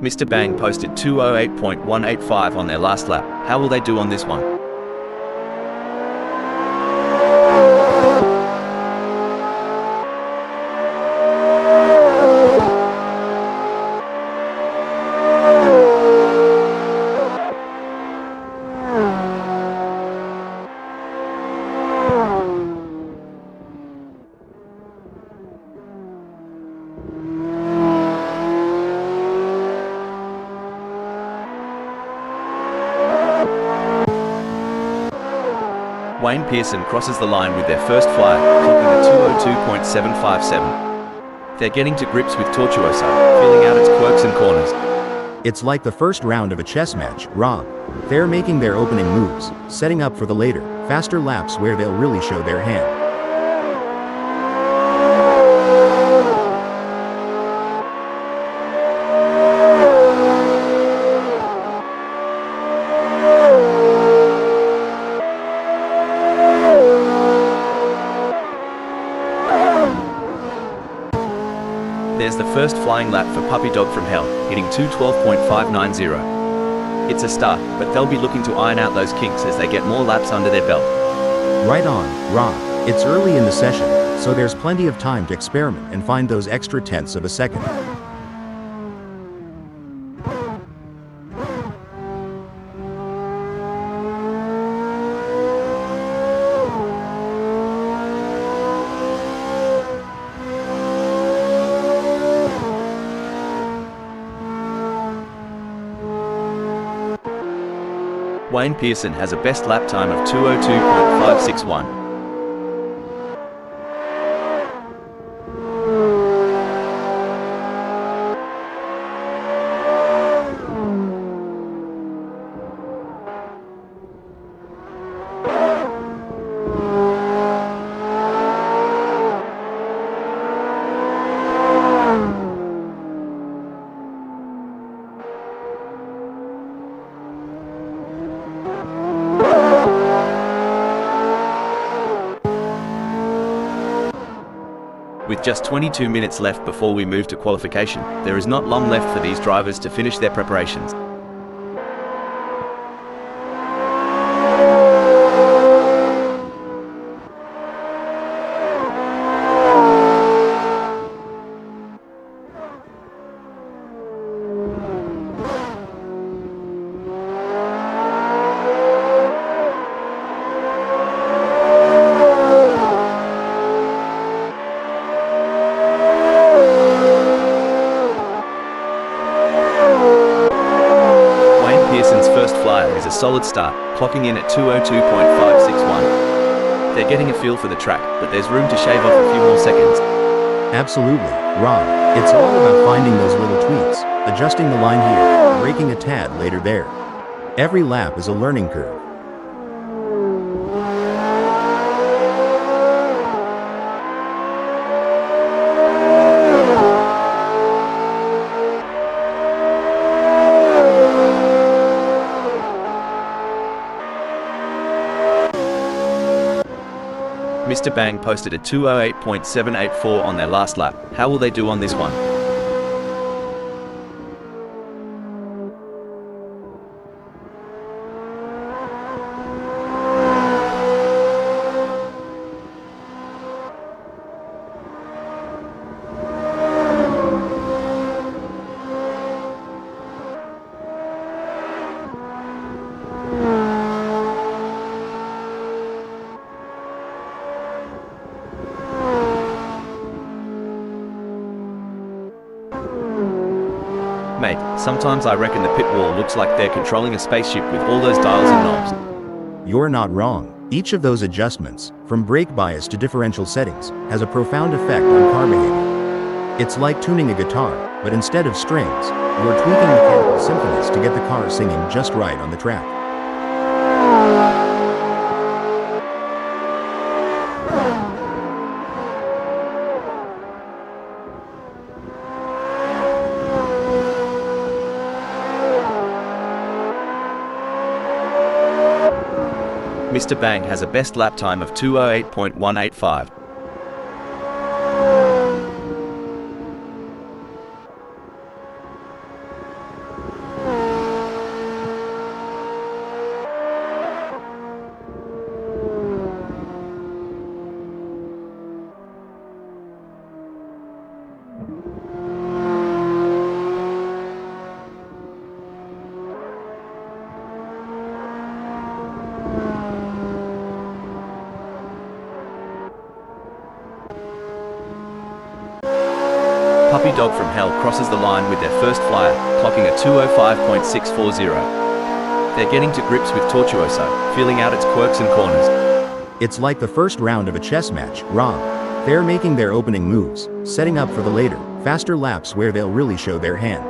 Mr. Bang posted 208.185 on their last lap. How will they do on this one? Wayne Pearson crosses the line with their first flyer, clocking at 202.757. They're getting to grips with Tortuosa, feeling out its quirks and corners. It's like the first round of a chess match, Rob. They're making their opening moves, setting up for the later, faster laps where they'll really show their hand. There's the first flying lap for Puppy Dog from Hell, hitting 212.590. It's a start, but they'll be looking to iron out those kinks as they get more laps under their belt. Right on, Rob. It's early in the session, so there's plenty of time to experiment and find those extra tenths of a second. Wayne Pearson has a best lap time of 202.561. With just 22 minutes left before we move to qualification, there is not long left for these drivers to finish their preparations. Is a solid start, clocking in at 202.561. They're getting a feel for the track, but there's room to shave off a few more seconds. Absolutely, Rob. It's all about finding those little tweaks, adjusting the line here, braking a tad later there. Every lap is a learning curve. Mr. Bang posted a 208.784 on their last lap. How will they do on this one? Mate, sometimes I reckon the pit wall looks like they're controlling a spaceship with all those dials and knobs. You're not wrong. Each of those adjustments, from brake bias to differential settings, has a profound effect on car behavior. It's like tuning a guitar, but instead of strings, you're tweaking mechanical symphonies to get the car singing just right on the track. Mr. Bang has a best lap time of 208.185. Puppy Dog from Hell crosses the line with their first flyer, clocking a 2:05.640. They're getting to grips with Tortuoso, feeling out its quirks and corners. It's like the first round of a chess match, Rob. They're making their opening moves, setting up for the later, faster laps where they'll really show their hand.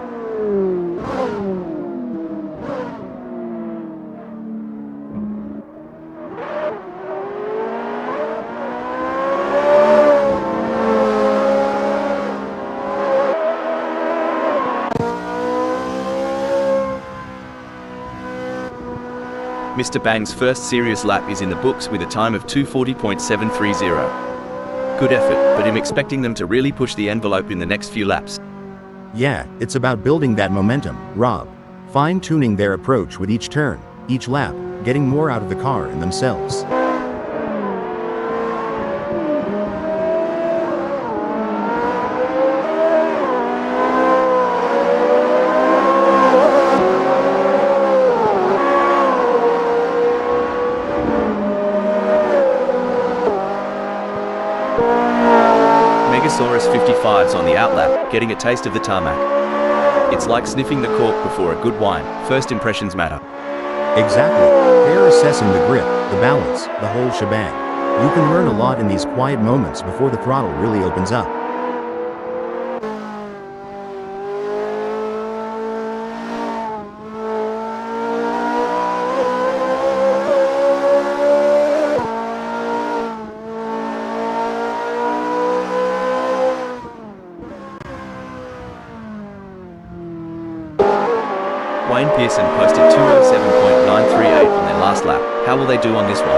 Mr. Bang's first serious lap is in the books with a time of 2:40.730. Good effort, but I'm expecting them to really push the envelope in the next few laps. Yeah, it's about building that momentum, Rob. Fine-tuning their approach with each turn, each lap, getting more out of the car and themselves. F355's on the outlap, getting a taste of the tarmac. It's like sniffing the cork before a good wine. First impressions matter. Exactly. They're assessing the grip, the balance, the whole shebang. You can learn a lot in these quiet moments before the throttle really opens up. Wayne Pearson posted 2:07.938 on their last lap. How will they do on this one?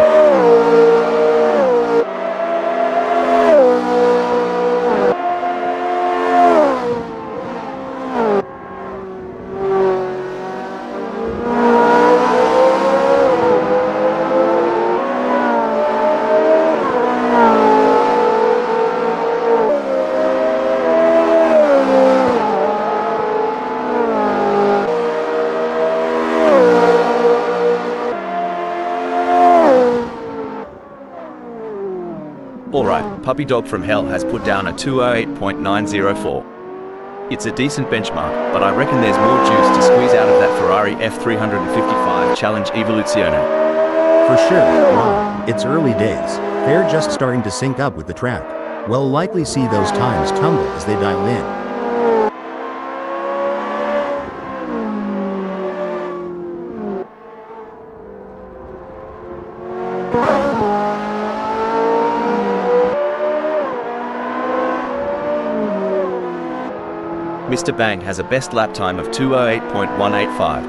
Alright, Puppy Dog from Hell has put down a 2:08.904. It's a decent benchmark, but I reckon there's more juice to squeeze out of that Ferrari F355 Challenge Evoluzione. For sure, Rob, it's early days. They're just starting to sync up with the track. We'll likely see those times tumble as they dial in. Mr. Bang has a best lap time of 2:08.185.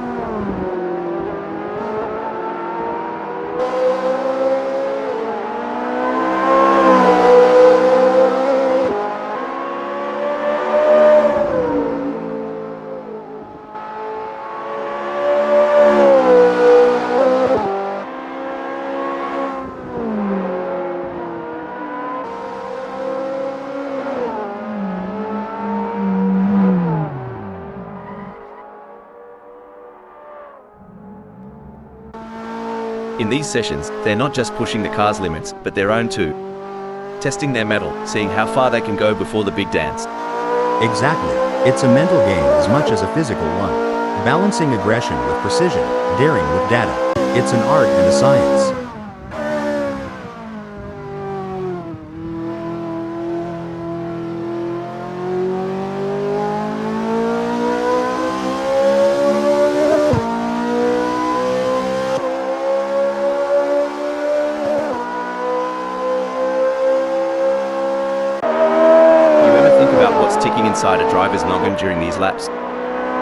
In these sessions, they're not just pushing the car's limits, but their own too. Testing their mettle, seeing how far they can go before the big dance. Exactly. It's a mental game as much as a physical one. Balancing aggression with precision, daring with data. It's an art and a science. Ticking inside a driver's noggin during these laps?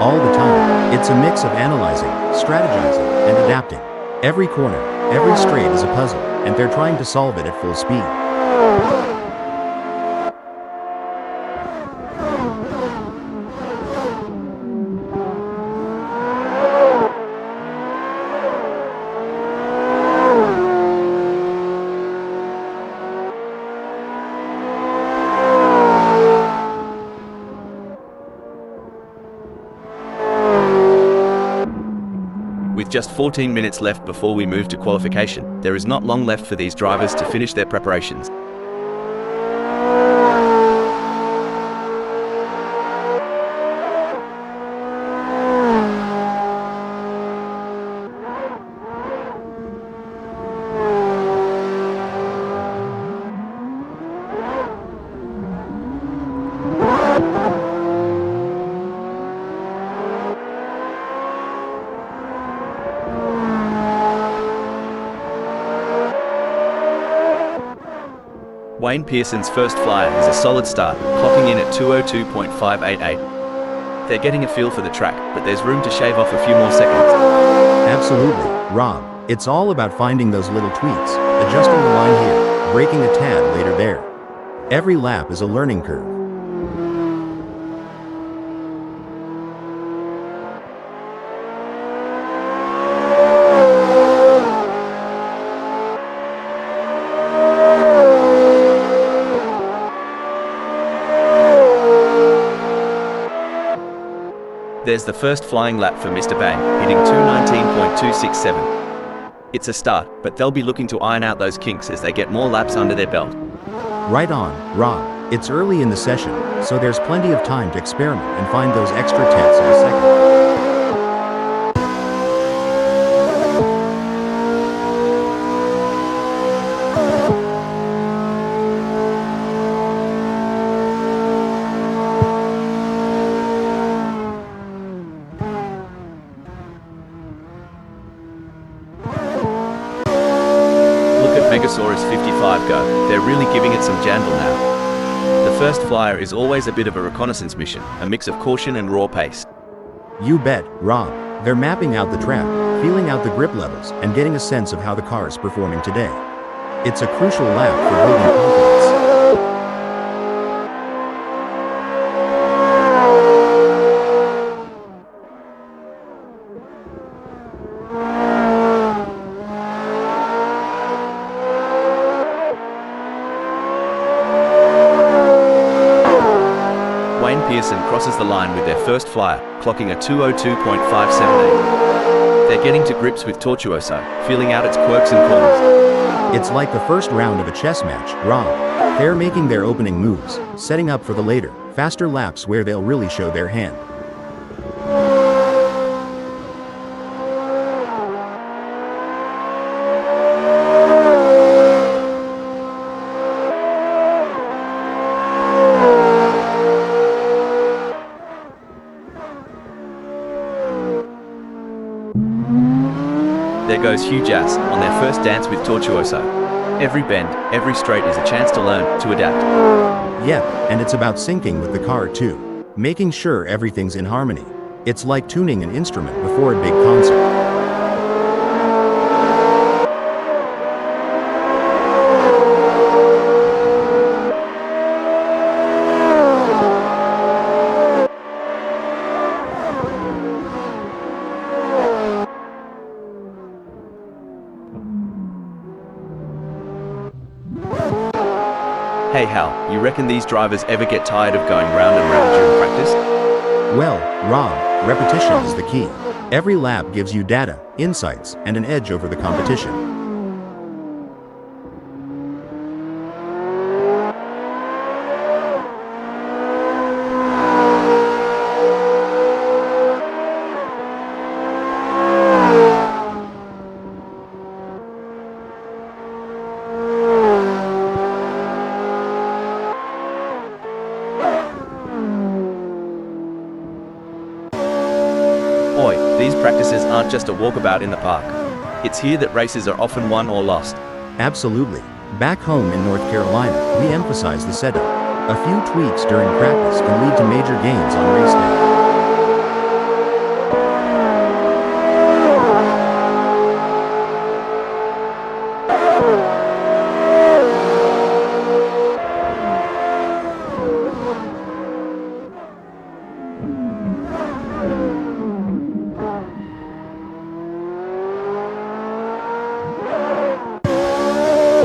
All the time. It's a mix of analyzing, strategizing, and adapting. Every corner, every straight is a puzzle, and they're trying to solve it at full speed. just 14 minutes left before we move to qualification, there is not long left for these drivers to finish their preparations. Wayne Pearson's first flyer is a solid start, clocking in at 2:02.588. They're getting a feel for the track, but there's room to shave off a few more seconds. Absolutely, Rob. It's all about finding those little tweaks, adjusting the line here, braking a tad later there. Every lap is a learning curve. There's the first flying lap for Mr. Bang, hitting 2:19.267. It's a start, but they'll be looking to iron out those kinks as they get more laps under their belt. Right on, Rob. It's early in the session, so there's plenty of time to experiment and find those extra tenths of a second. Assetto 55 go. They're really giving it some jandle now. The first flyer is always a bit of a reconnaissance mission, a mix of caution and raw pace. You bet, Rob. They're mapping out the track, feeling out the grip levels, and getting a sense of how the car's performing today. It's a crucial lap for building confidence. Pearson crosses the line with their first flyer, clocking a 2:02.578. They're getting to grips with Tortuoso, feeling out its quirks and corners. It's like the first round of a chess match, Rob. They're making their opening moves, setting up for the later, faster laps where they'll really show their hand. There goes Hugh Jass on their first dance with Tortuoso. Every bend, every straight is a chance to learn, to adapt. Yeah, and it's about syncing with the car too. Making sure everything's in harmony. It's like tuning an instrument before a big concert. Hey Hal, you reckon these drivers ever get tired of going round and round during practice? Well, Rob, repetition is the key. Every lap gives you data, insights, and an edge over the competition. Oi, these practices aren't just a walkabout in the park. It's here that races are often won or lost. Absolutely. Back home in North Carolina, we emphasize the setup. A few tweaks during practice can lead to major gains on race day.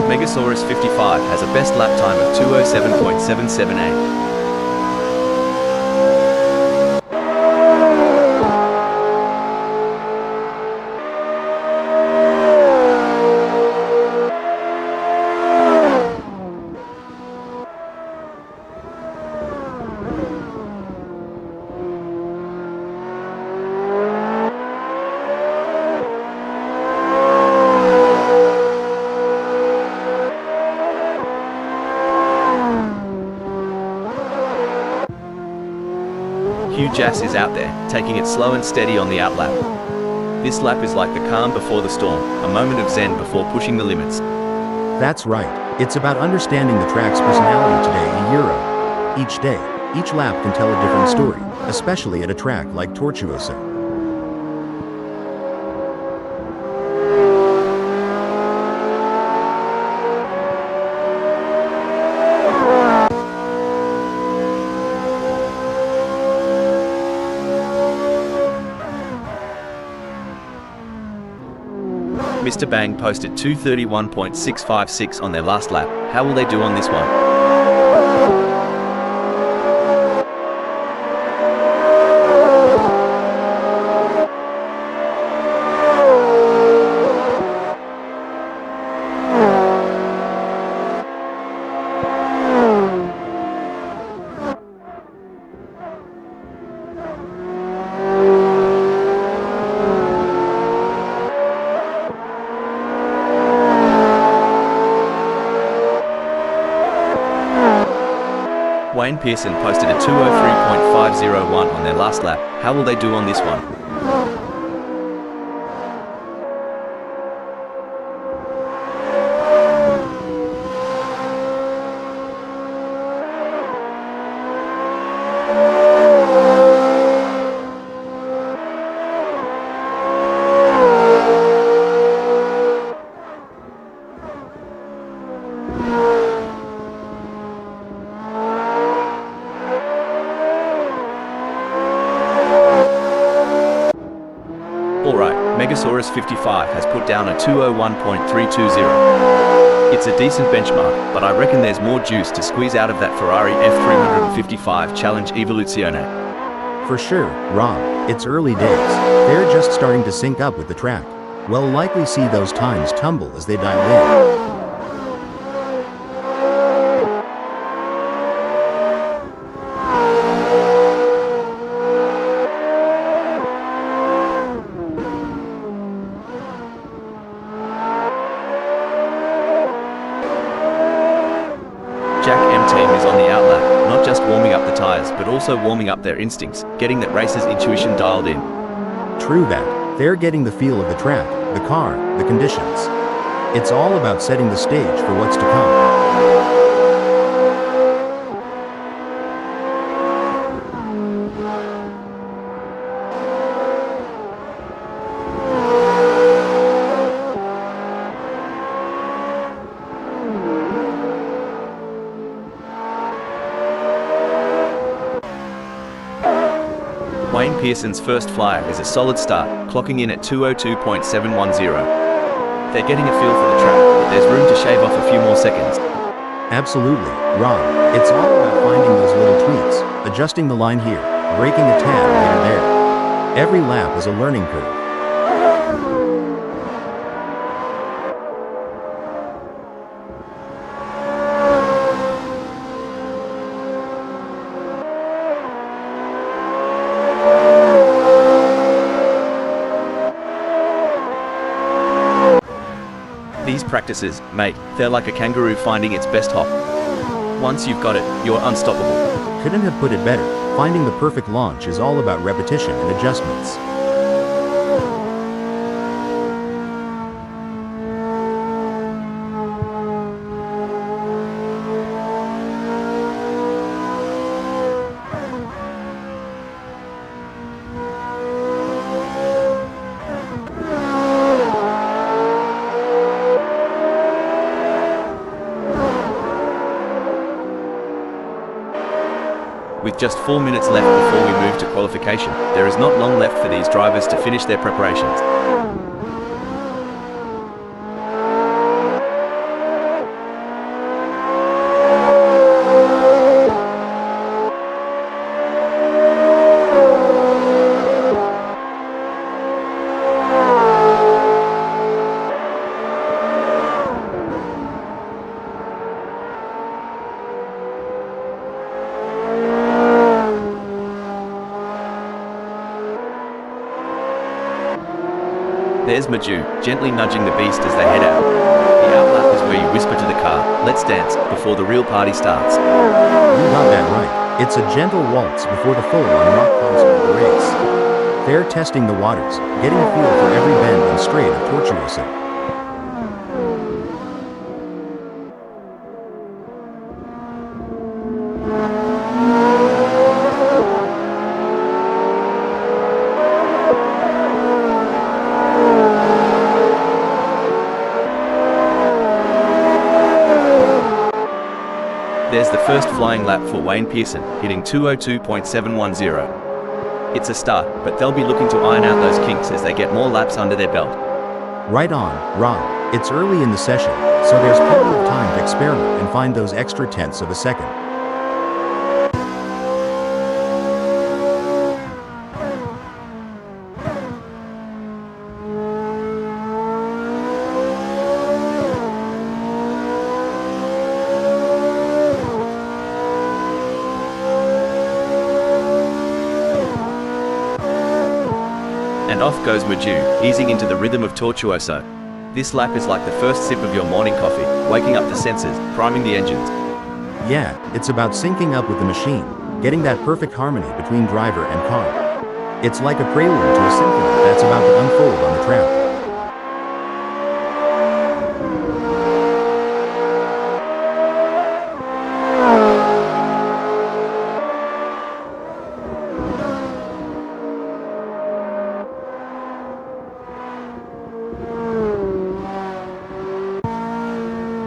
Megasaurus 55 has a best lap time of 2:07.778. Hugh Jass is out there, taking it slow and steady on the outlap. This lap is like the calm before the storm, a moment of zen before pushing the limits. That's right. It's about understanding the track's personality today a euro. Each day, each lap can tell a different story, especially at a track like Tortuosa. Mr. Bang posted 2:31.656 on their last lap. How will they do on this one? Wayne Pearson posted a 2:03.501 on their last lap. How will they do on this one? Alright, Megasaurus 55 has put down a 2:01.320. It's a decent benchmark, but I reckon there's more juice to squeeze out of that Ferrari F355 Challenge Evoluzione. For sure, Rob, it's early days. They're just starting to sync up with the track. We'll likely see those times tumble as they dial in. Jack M Team is on the outlap, not just warming up the tyres, but also warming up their instincts, getting that racer's intuition dialed in. True that. They're getting the feel of the track, the car, the conditions. It's all about setting the stage for what's to come. Wayne Pearson's first flyer is a solid start, clocking in at 2:02.710. They're getting a feel for the track, but there's room to shave off a few more seconds. Absolutely, Rob. It's all about finding those little tweaks, adjusting the line here, braking a tad later there. Every lap is a learning curve. These practices, mate, they're like a kangaroo finding its best hop. Once you've got it, you're unstoppable. Couldn't have put it better. Finding the perfect launch is all about repetition and adjustments. With just 4 minutes left before we move to qualification, there is not long left for these drivers to finish their preparations. There's Maju, gently nudging the beast as they head out. The outlap is where you whisper to the car, "Let's dance," before the real party starts. You got that right. It's a gentle waltz before the full-on rock concert of the race. They're testing the waters, getting a feel for every bend and straight of Tortuoso. There's the first flying lap for Wayne Pearson, hitting 202.710. It's a start, but they'll be looking to iron out those kinks as they get more laps under their belt. Right on, Rob. It's early in the session, so there's plenty of time to experiment and find those extra tenths of a second. And off goes Maju, easing into the rhythm of Tortuoso. This lap is like the first sip of your morning coffee, waking up the senses, priming the engines. Yeah, it's about syncing up with the machine, getting that perfect harmony between driver and car. It's like a prelude to a symphony that's about to unfold on the track.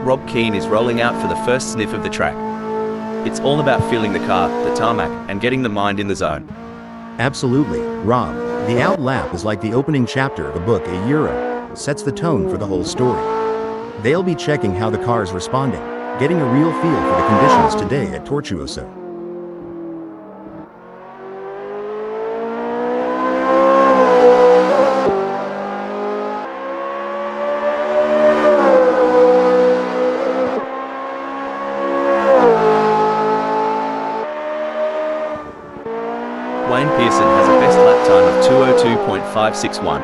Rob Keane is rolling out for the first sniff of the track. It's all about feeling the car, the tarmac, and getting the mind in the zone. Absolutely, Rob. The out lap is like the opening chapter of a book a Euro, sets the tone for the whole story. They'll be checking how the car's responding, getting a real feel for the conditions today at Tortuoso. Wayne Pearson has a best lap time of 202.561.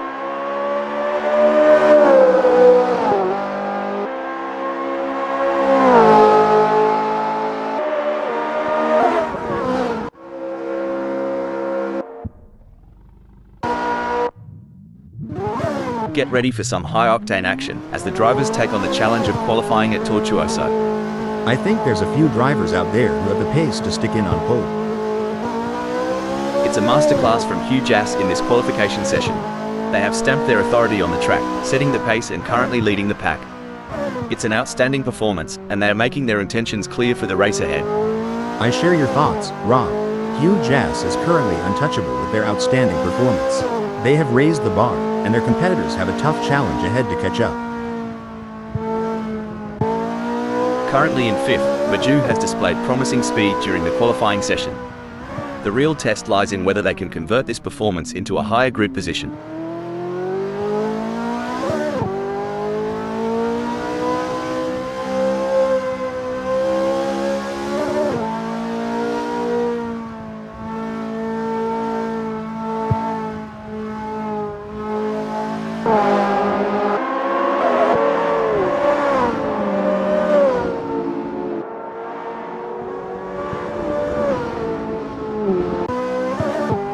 Get ready for some high-octane action as the drivers take on the challenge of qualifying at Tortuoso. I think there's a few drivers out there who have the pace to stick in on pole. It's a masterclass from Hugh Jass in this qualification session. They have stamped their authority on the track, setting the pace and currently leading the pack. It's an outstanding performance, and they are making their intentions clear for the race ahead. I share your thoughts, Rob. Hugh Jass is currently untouchable with their outstanding performance. They have raised the bar, and their competitors have a tough challenge ahead to catch up. Currently in 5th, Maju has displayed promising speed during the qualifying session. The real test lies in whether they can convert this performance into a higher grid position.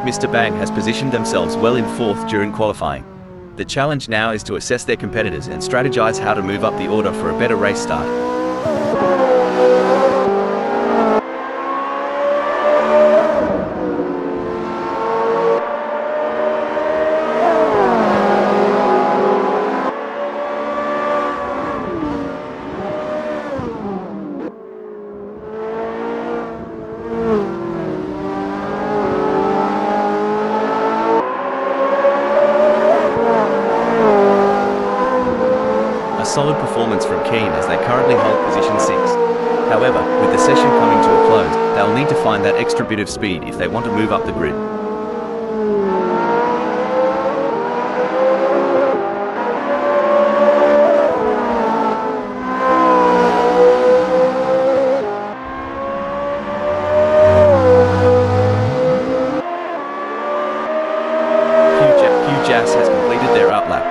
Mr. Bang has positioned themselves well in 4th during qualifying. The challenge now is to assess their competitors and strategize how to move up the order for a better race start. A solid performance from Keane as they currently hold position 6. However, with the session coming to a close, they'll need to find that extra bit of speed if they want to move up the grid. Hugh Jass has completed their outlap.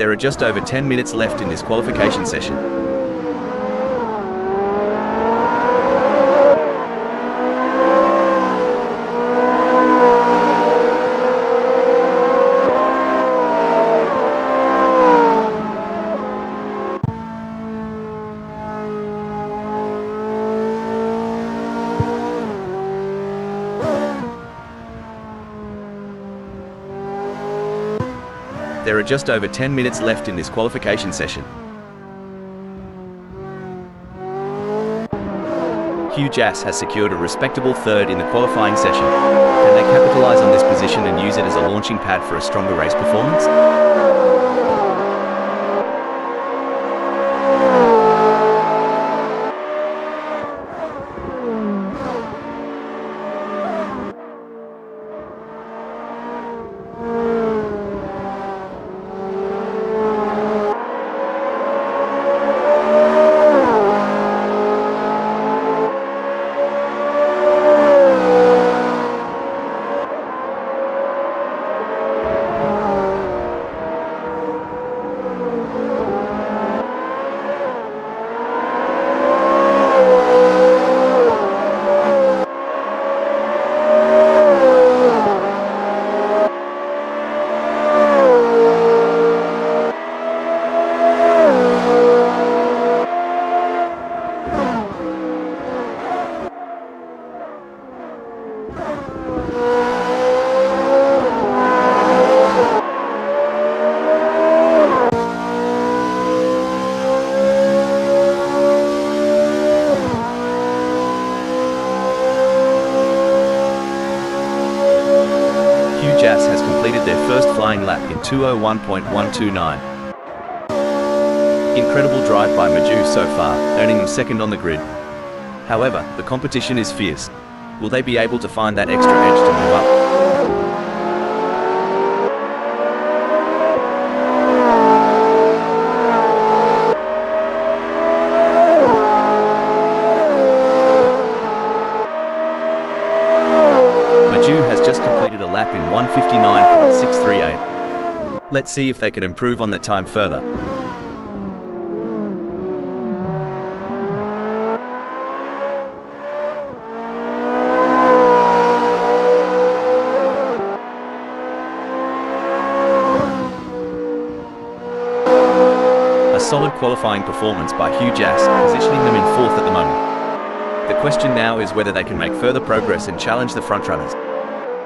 There are just over 10 minutes left in this qualification session. There are just over 10 minutes left in this qualification session. Hugh Jass has secured a respectable third in the qualifying session. Can they capitalise on this position and use it as a launching pad for a stronger race performance? Hugh Jass has completed their first flying lap in 2:01.129. Incredible drive by Maju so far, earning them second on the grid. However, the competition is fierce. Will they be able to find that extra edge to move up? Has just completed a lap in 1:59.638. Let's see if they can improve on that time further. A solid qualifying performance by Hugh Jass, positioning them in fourth at the moment. The question now is whether they can make further progress and challenge the frontrunners.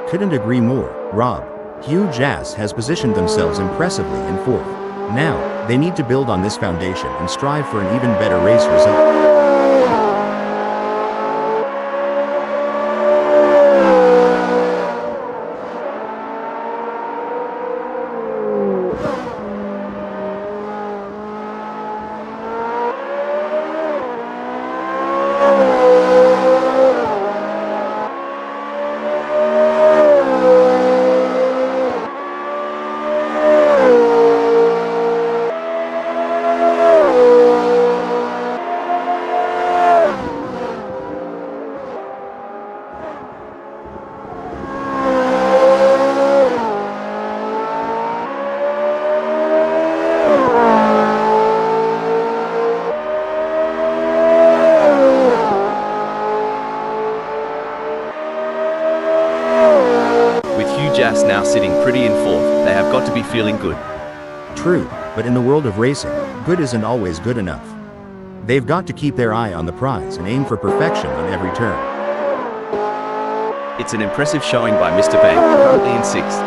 Couldn't agree more, Rob. Hugh Jass has positioned themselves impressively in fourth. Now, they need to build on this foundation and strive for an even better race result. Jass now sitting pretty in fourth, they have got to be feeling good. True, but in the world of racing, good isn't always good enough. They've got to keep their eye on the prize and aim for perfection on every turn. It's an impressive showing by Mr. Bang, currently in sixth.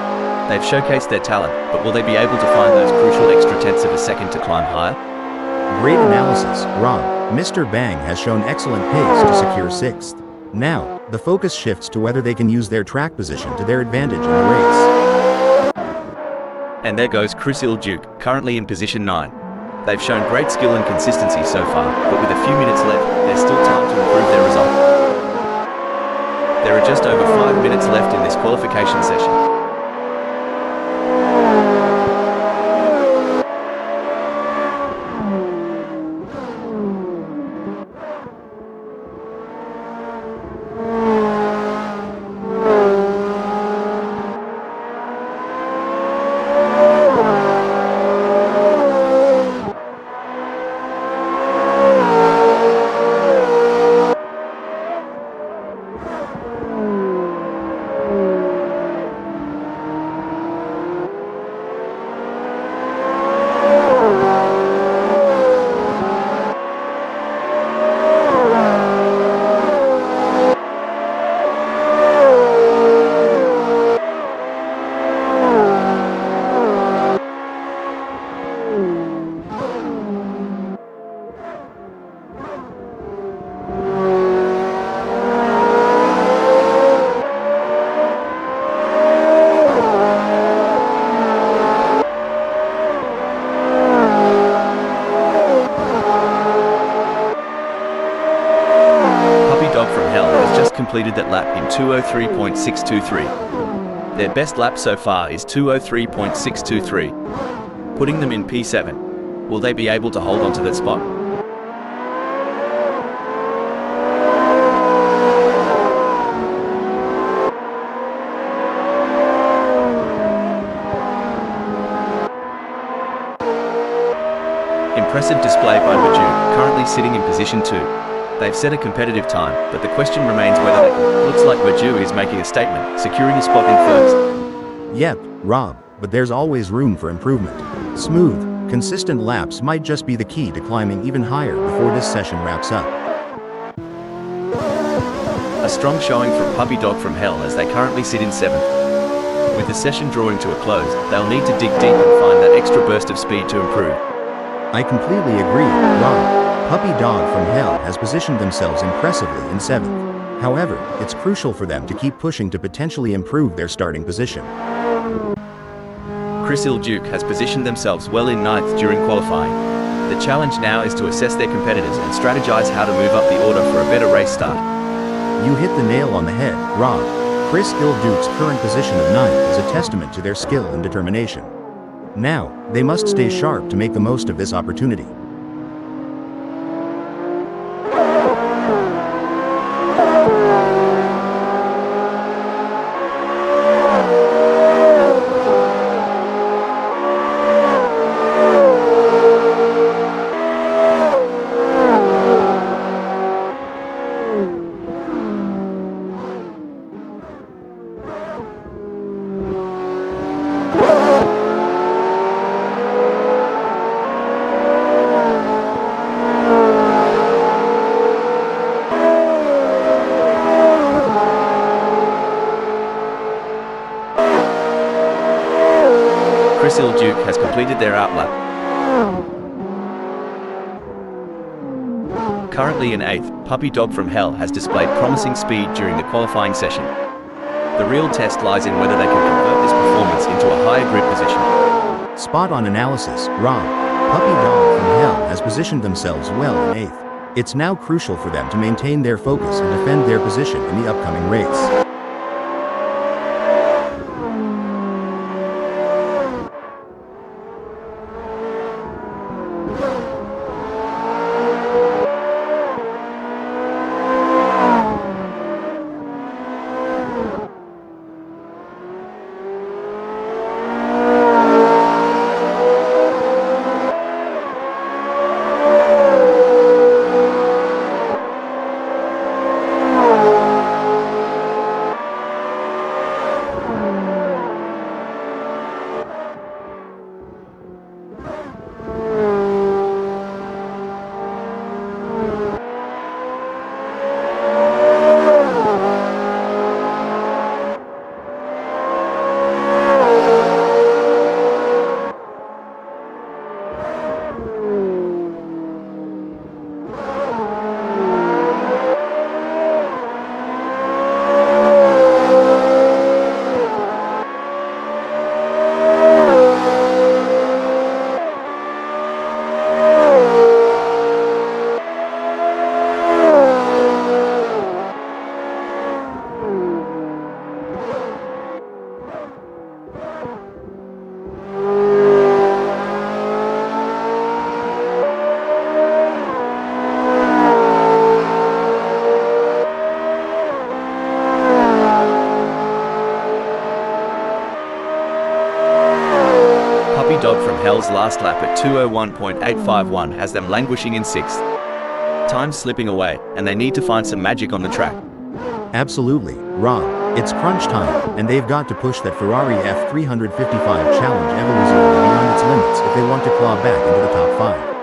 They've showcased their talent, but will they be able to find those crucial extra tenths of a second to climb higher? Great analysis, Rob. Mr. Bang has shown excellent pace to secure sixth. Now, the focus shifts to whether they can use their track position to their advantage in the race. And there goes Chris Ilduke, currently in position 9. They've shown great skill and consistency so far, but with a few minutes left, there's still time to improve their result. There are just over 5 minutes left in this qualification session. completed that lap in 2:03.623. Their best lap so far is 2:03.623, putting them in P7. Will they be able to hold on to that spot? Impressive display by Baju, currently sitting in position 2. They've set a competitive time, but the question remains whether they can. Looks like Baju is making a statement, securing a spot in first. Yep, Rob, but there's always room for improvement. Smooth, consistent laps might just be the key to climbing even higher before this session wraps up. A strong showing from Puppy Dog from Hell as they currently sit in 7th. With the session drawing to a close, they'll need to dig deep and find that extra burst of speed to improve. I completely agree, Rob. Puppy Dog from Hell has positioned themselves impressively in 7th. However, it's crucial for them to keep pushing to potentially improve their starting position. Chris Ilduke has positioned themselves well in 9th during qualifying. The challenge now is to assess their competitors and strategize how to move up the order for a better race start. You hit the nail on the head, Rob. Chris Ilduke's current position of 9th is a testament to their skill and determination. Now, they must stay sharp to make the most of this opportunity. Chris Ilduke has completed their outlap. Currently in 8th, Puppy Dog from Hell has displayed promising speed during the qualifying session. The real test lies in whether they can convert this performance into a higher grid position. Spot on analysis, Rob. Puppy Dog from Hell has positioned themselves well in 8th. It's now crucial for them to maintain their focus and defend their position in the upcoming race. Dog from Hell's last lap at 2:01.851 has them languishing in 6th. Time's slipping away, and they need to find some magic on the track. Absolutely, Rob. It's crunch time, and they've got to push that Ferrari F355 challenge evolution beyond its limits if they want to claw back into the top 5.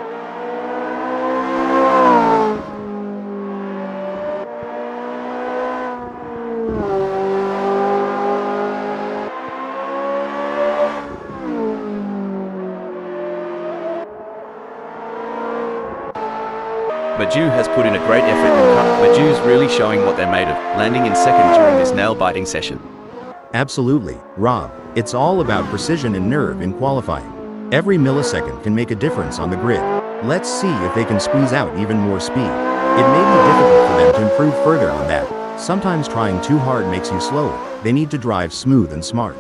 Baju has put in a great effort and Baju's really showing what they're made of, landing in 2nd during this nail-biting session. Absolutely, Rob. It's all about precision and nerve in qualifying. Every millisecond can make a difference on the grid. Let's see if they can squeeze out even more speed. It may be difficult for them to improve further on that, Sometimes trying too hard makes you slower. They need to drive smooth and smart.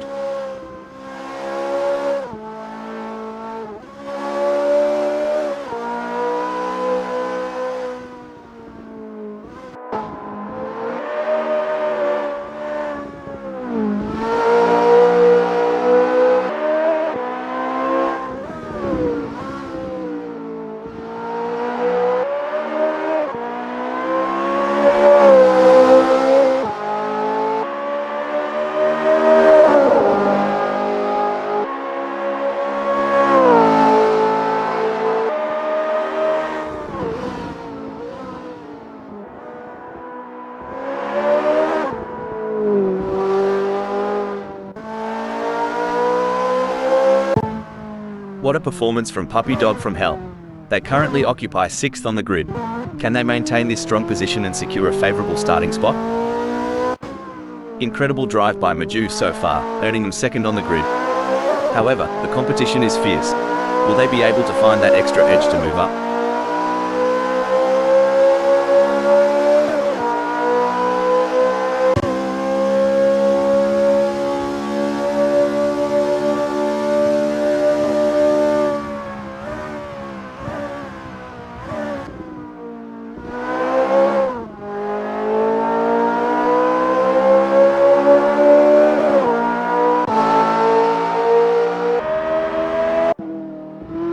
What a performance from Puppy Dog from Hell. They currently occupy 6th on the grid. Can they maintain this strong position and secure a favourable starting spot? Incredible drive by Maju so far, earning them 2nd on the grid. However, the competition is fierce. Will they be able to find that extra edge to move up?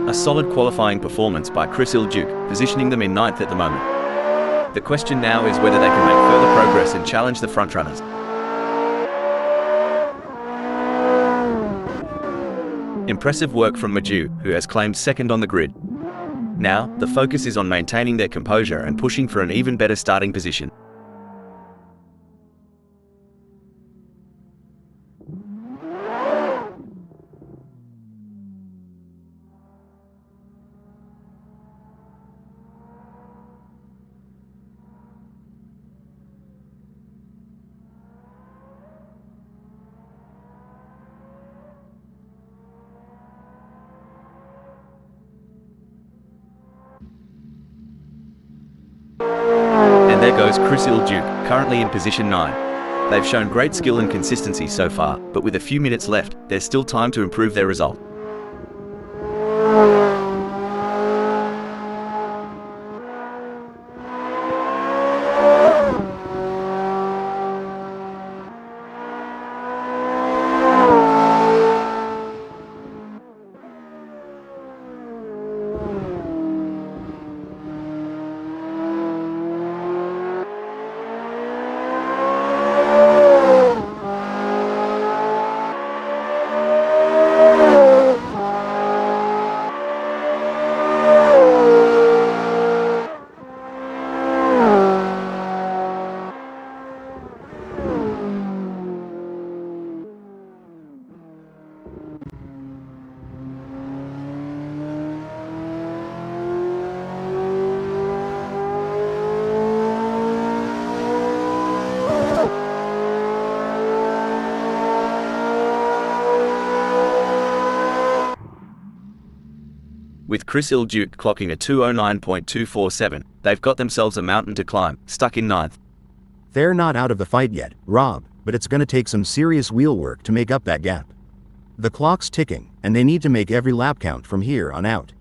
A solid qualifying performance by Chris Iljuk, positioning them in 9th at the moment. The question now is whether they can make further progress and challenge the frontrunners. Impressive work from Maju, who has claimed 2nd on the grid. Now, the focus is on maintaining their composure and pushing for an even better starting position. And there goes Chris Iljuk, currently in position 9. They've shown great skill and consistency so far, but with a few minutes left, there's still time to improve their result. With Chris Iljuk clocking a 209.247, they've got themselves a mountain to climb, stuck in 9th. They're not out of the fight yet, Rob, but it's gonna take some serious wheel work to make up that gap. The clock's ticking, and they need to make every lap count from here on out.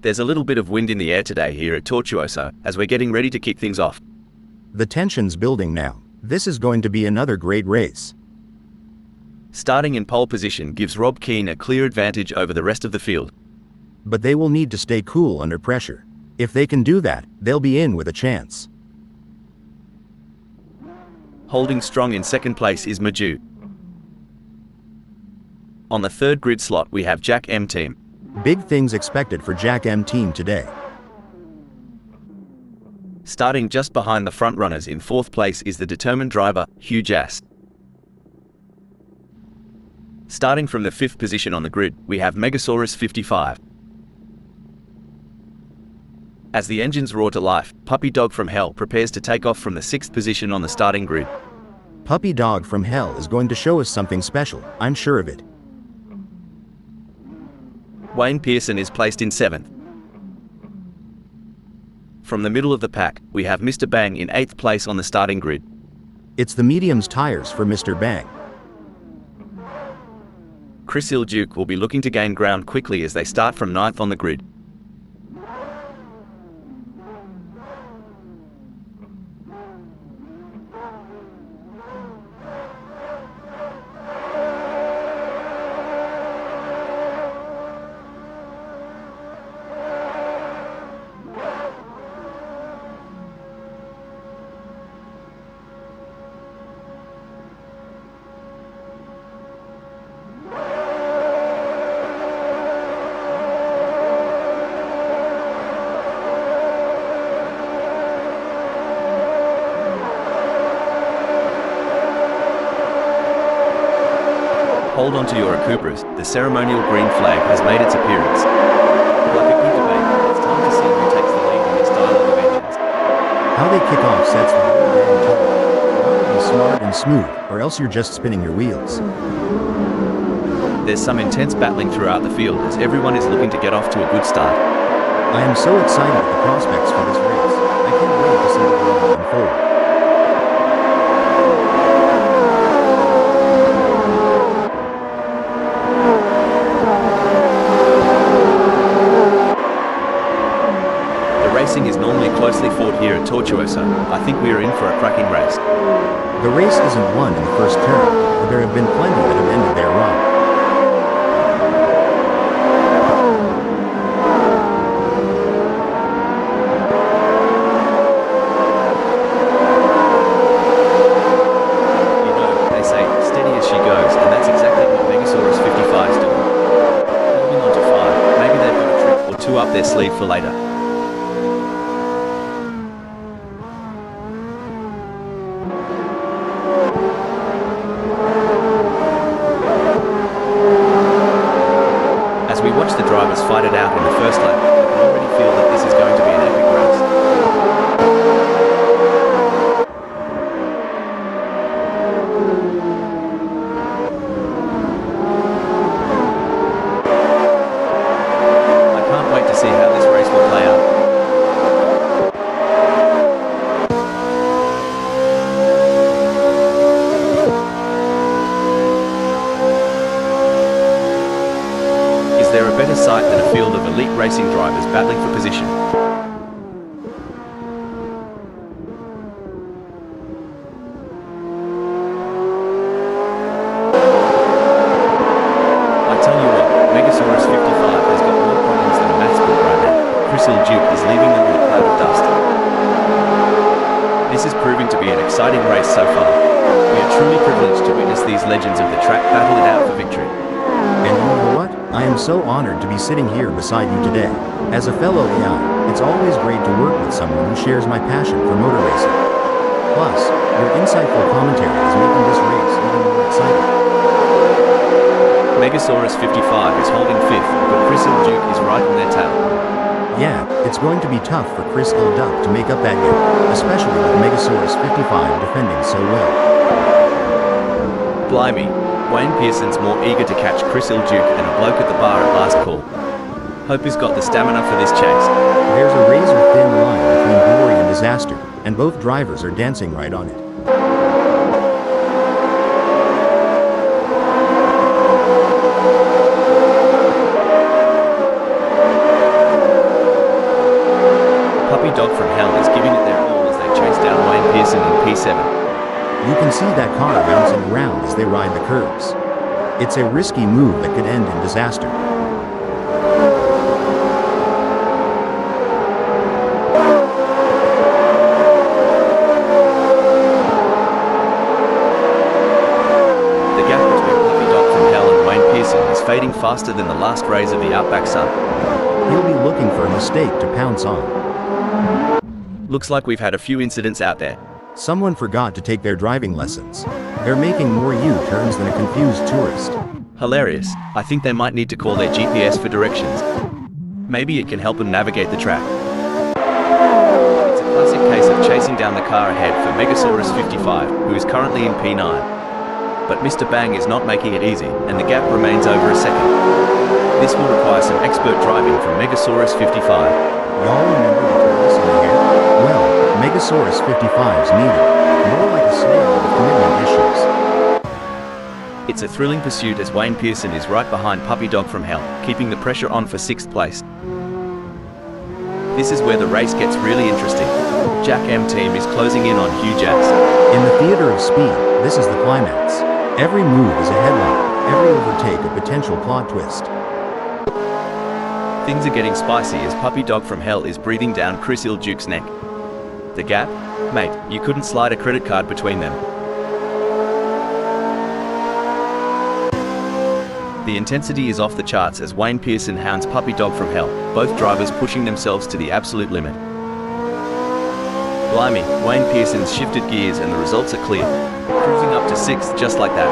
There's a little bit of wind in the air today here at Tortuoso, as we're getting ready to kick things off. The tension's building now. This is going to be another great race. Starting in pole position gives Rob Keane a clear advantage over the rest of the field. But they will need to stay cool under pressure. If they can do that, they'll be in with a chance. Holding strong in second place is Maju. On the third grid slot we have Jack M Team. Big things expected for Jack M Team today. Starting just behind the front runners in fourth place is the determined driver, Hugh Jass. Starting from the fifth position on the grid, we have Megasaurus 55. As the engines roar to life, Puppy Dog from Hell prepares to take off from the sixth position on the starting grid. Puppy Dog from Hell is going to show us something special, I'm sure of it. Wayne Pearson is placed in 7th. From the middle of the pack, we have Mr. Bang in 8th place on the starting grid. It's the medium's tires for Mr. Bang. Chris Ilduke will be looking to gain ground quickly as they start from 9th on the grid. Hold on to your Akubras, the ceremonial green flag has made its appearance. Like a good debate, it's time to see who takes the lead in this dialogue of engines. How they kick off sets the whole damn tone. Gotta be smart and smooth, or else you're just spinning your wheels. There's some intense battling throughout the field as everyone is looking to get off to a good start. I am so excited at the prospects for this race. I can't wait to see the drama unfold. Racing is normally closely fought here at Tortuoso. I think we are in for a cracking race. The race isn't won in the first turn, but there have been plenty that have ended their run. You know, they say, steady as she goes, and that's exactly what Megasaurus 55 is doing. Holding on to 5, maybe they've got a trick or two up their sleeve for later. As we watch the drivers fight it out in the first lap, I can already feel that this is going to be an epic race. I can't wait to see how this race will play out. Is there a better sight than a field of elite racing drivers battling for position? I tell you what, Megasaurus 55 has got more problems than a maths book right now. Chris Ilduke is leaving them in a cloud of dust. This is proving to be an exciting race so far. We are truly privileged to witness these legends of the track battle it out for victory. And you know what? I am so honored to be sitting here beside you today. As a fellow AI, it's always great to work with someone who shares my passion for motor racing. Plus, your insightful commentary is making this race even more exciting. Megasaurus 55 is holding 5th, but Chris Ilduke is right on their tail. Yeah, it's going to be tough for Chris Ilduke to make up that gap, especially with Megasaurus 55 defending so well. Blimey, Wayne Pearson's more eager to catch Chris Ilduke and a bloke at the bar at last call. Hope he's got the stamina for this chase. There's a razor-thin line between glory and disaster, and both drivers are dancing right on it. Puppy Dog from Hell is giving it their all as they chase down Wayne Pearson in P7. You can see that car bouncing around as they ride the curves. It's a risky move that could end in disaster. The gap between Puppy Dog from Hell and Wayne Pearson is fading faster than the last rays of the outback sun. He'll be looking for a mistake to pounce on. Looks like we've had a few incidents out there. Someone forgot to take their driving lessons. They're making more U-turns than a confused tourist. Hilarious. I think they might need to call their GPS for directions. Maybe it can help them navigate the track. It's a classic case of chasing down the car ahead for Megasaurus 55, who is currently in P9. But Mr. Bang is not making it easy, and the gap remains over a second. This will require some expert driving from Megasaurus 55. Y'all remember the tortoise in the hair? Well, Megasaurus 55's needed. More like a snail with commitment issues. It's a thrilling pursuit as Wayne Pearson is right behind Puppy Dog from Hell, keeping the pressure on for 6th place. This is where the race gets really interesting. Jack M team is closing in on Hugh Jazz. In the theater of speed, this is the climax. Every move is a headline, every overtake a potential plot twist. Things are getting spicy as Puppy Dog from Hell is breathing down Chris Ilduke's neck. The gap? Mate, you couldn't slide a credit card between them. The intensity is off the charts as Wayne Pearson hounds Puppy Dog from Hell, both drivers pushing themselves to the absolute limit. Blimey, Wayne Pearson's shifted gears and the results are clear. Cruising up to 6th just like that.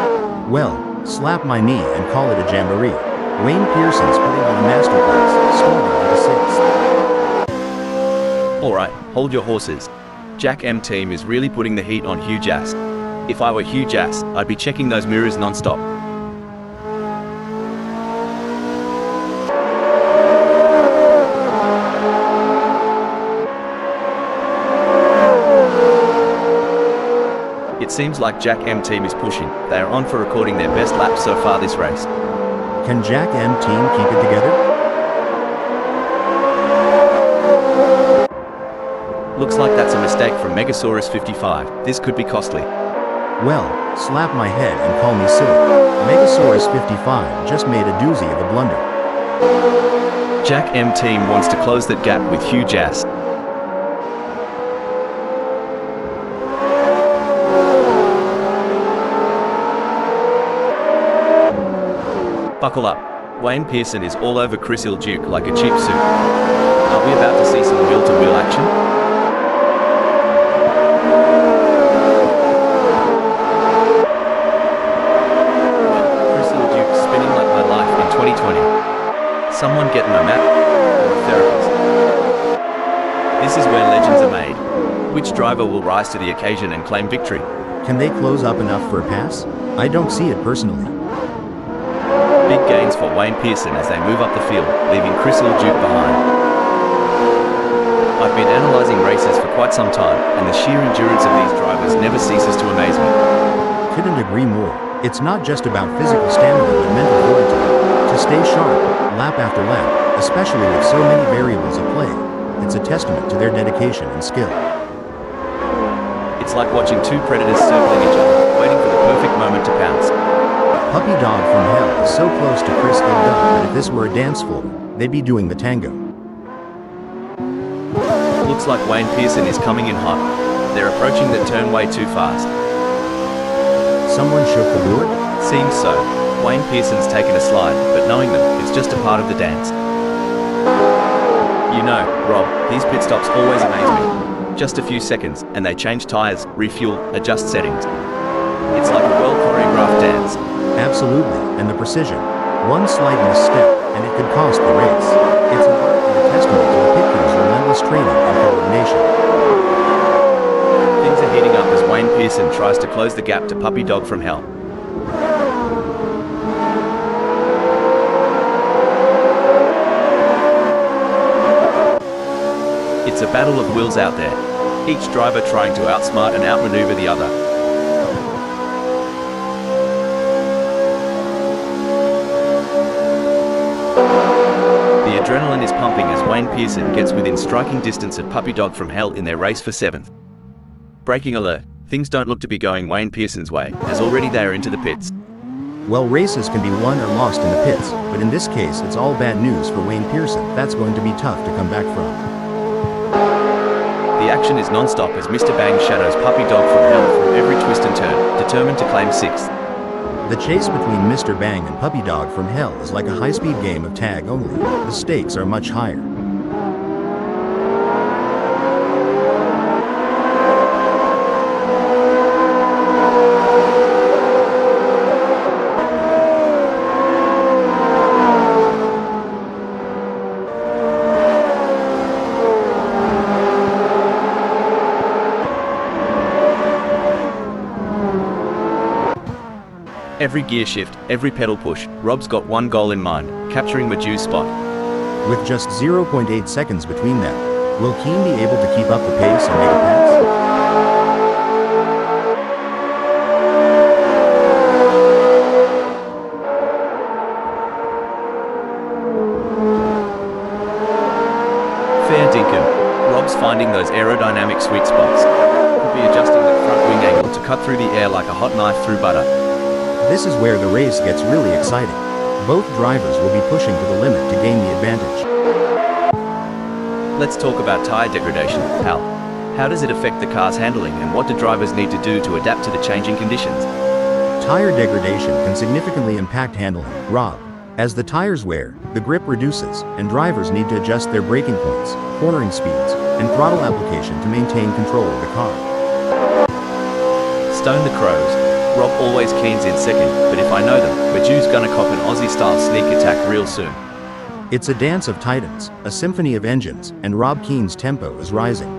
Well, slap my knee and call it a jamboree. Wayne Pearson's putting on a masterclass, storming into 6th. Alright, hold your horses. Jack M team is really putting the heat on Hugh Jazz. If I were Hugh Jazz, I'd be checking those mirrors non-stop. It seems like Jack M team is pushing. They are on for recording their best lap so far this race. Can Jack M team keep it together? Looks like that's a mistake from Megasaurus 55. This could be costly. Well, slap my head and call me silly. Megasaurus 55 just made a doozy of a blunder. Jack M team wants to close that gap with Hugh Jazz. Buckle up. Wayne Pearson is all over Chris Ilduke like a cheap suit. Are we about to see some wheel-to-wheel action? Chris Ilduke spinning like my life in 2020. Someone get him a map or a therapist. This is where legends are made. Which driver will rise to the occasion and claim victory? Can they close up enough for a pass? I don't see it personally. Big gains for Wayne Pearson as they move up the field, leaving Chris Ilduke behind. I've been analysing races for quite some time, and the sheer endurance of these drivers never ceases to amaze me. Couldn't agree more. It's not just about physical stamina but mental fortitude. To stay sharp, lap after lap, especially with so many variables at play, it's a testament to their dedication and skill. It's like watching two predators circling each other, waiting for the perfect moment to pounce. Puppy Dog from Hell is so close to Chris Ilduke that if this were a dance floor, they'd be doing the tango. Looks like Wayne Pearson is coming in hot. They're approaching the turn way too fast. Someone shook the board? Seems so. Wayne Pearson's taken a slide, but knowing them, it's just a part of the dance. You know, Rob, these pit stops always amaze me. Just a few seconds, and they change tyres, refuel, adjust settings. It's like a well-choreographed dance. Absolutely, and the precision. One slight misstep, and it could cost the race. It's a art and a testament to the pit crew's relentless training and coordination. Things are heating up as Wayne Pearson tries to close the gap to Puppy Dog from Hell. It's a battle of wills out there, each driver trying to outsmart and outmaneuver the other. The adrenaline is pumping as Wayne Pearson gets within striking distance of Puppy Dog from Hell in their race for 7th. Breaking alert, things don't look to be going Wayne Pearson's way, as already they are into the pits. Well, races can be won or lost in the pits, but in this case it's all bad news for Wayne Pearson. That's going to be tough to come back from. The action is non-stop as Mr. Bang shadows Puppy Dog from Hell through every twist and turn, determined to claim 6th. The chase between Mr. Bang and Puppy Dog from Hell is like a high-speed game of tag only. The stakes are much higher. Every gear shift, every pedal push, Rob's got one goal in mind, capturing Maju's spot. With just 0.8 seconds between them, will Keen be able to keep up the pace and make a pass? Fair dinkum. Rob's finding those aerodynamic sweet spots. Could be adjusting that front wing angle to cut through the air like a hot knife through butter. This is where the race gets really exciting. Both drivers will be pushing to the limit to gain the advantage. Let's talk about tyre degradation, Hal. How does it affect the car's handling and what do drivers need to do to adapt to the changing conditions? Tire degradation can significantly impact handling, Rob. As the tires wear, the grip reduces, and drivers need to adjust their braking points, cornering speeds, and throttle application to maintain control of the car. Stone the Crows. Rob always Keens in second, but if I know them, Maju's gonna cop an Aussie-style sneak attack real soon. It's a dance of titans, a symphony of engines, and Rob Keen's tempo is rising.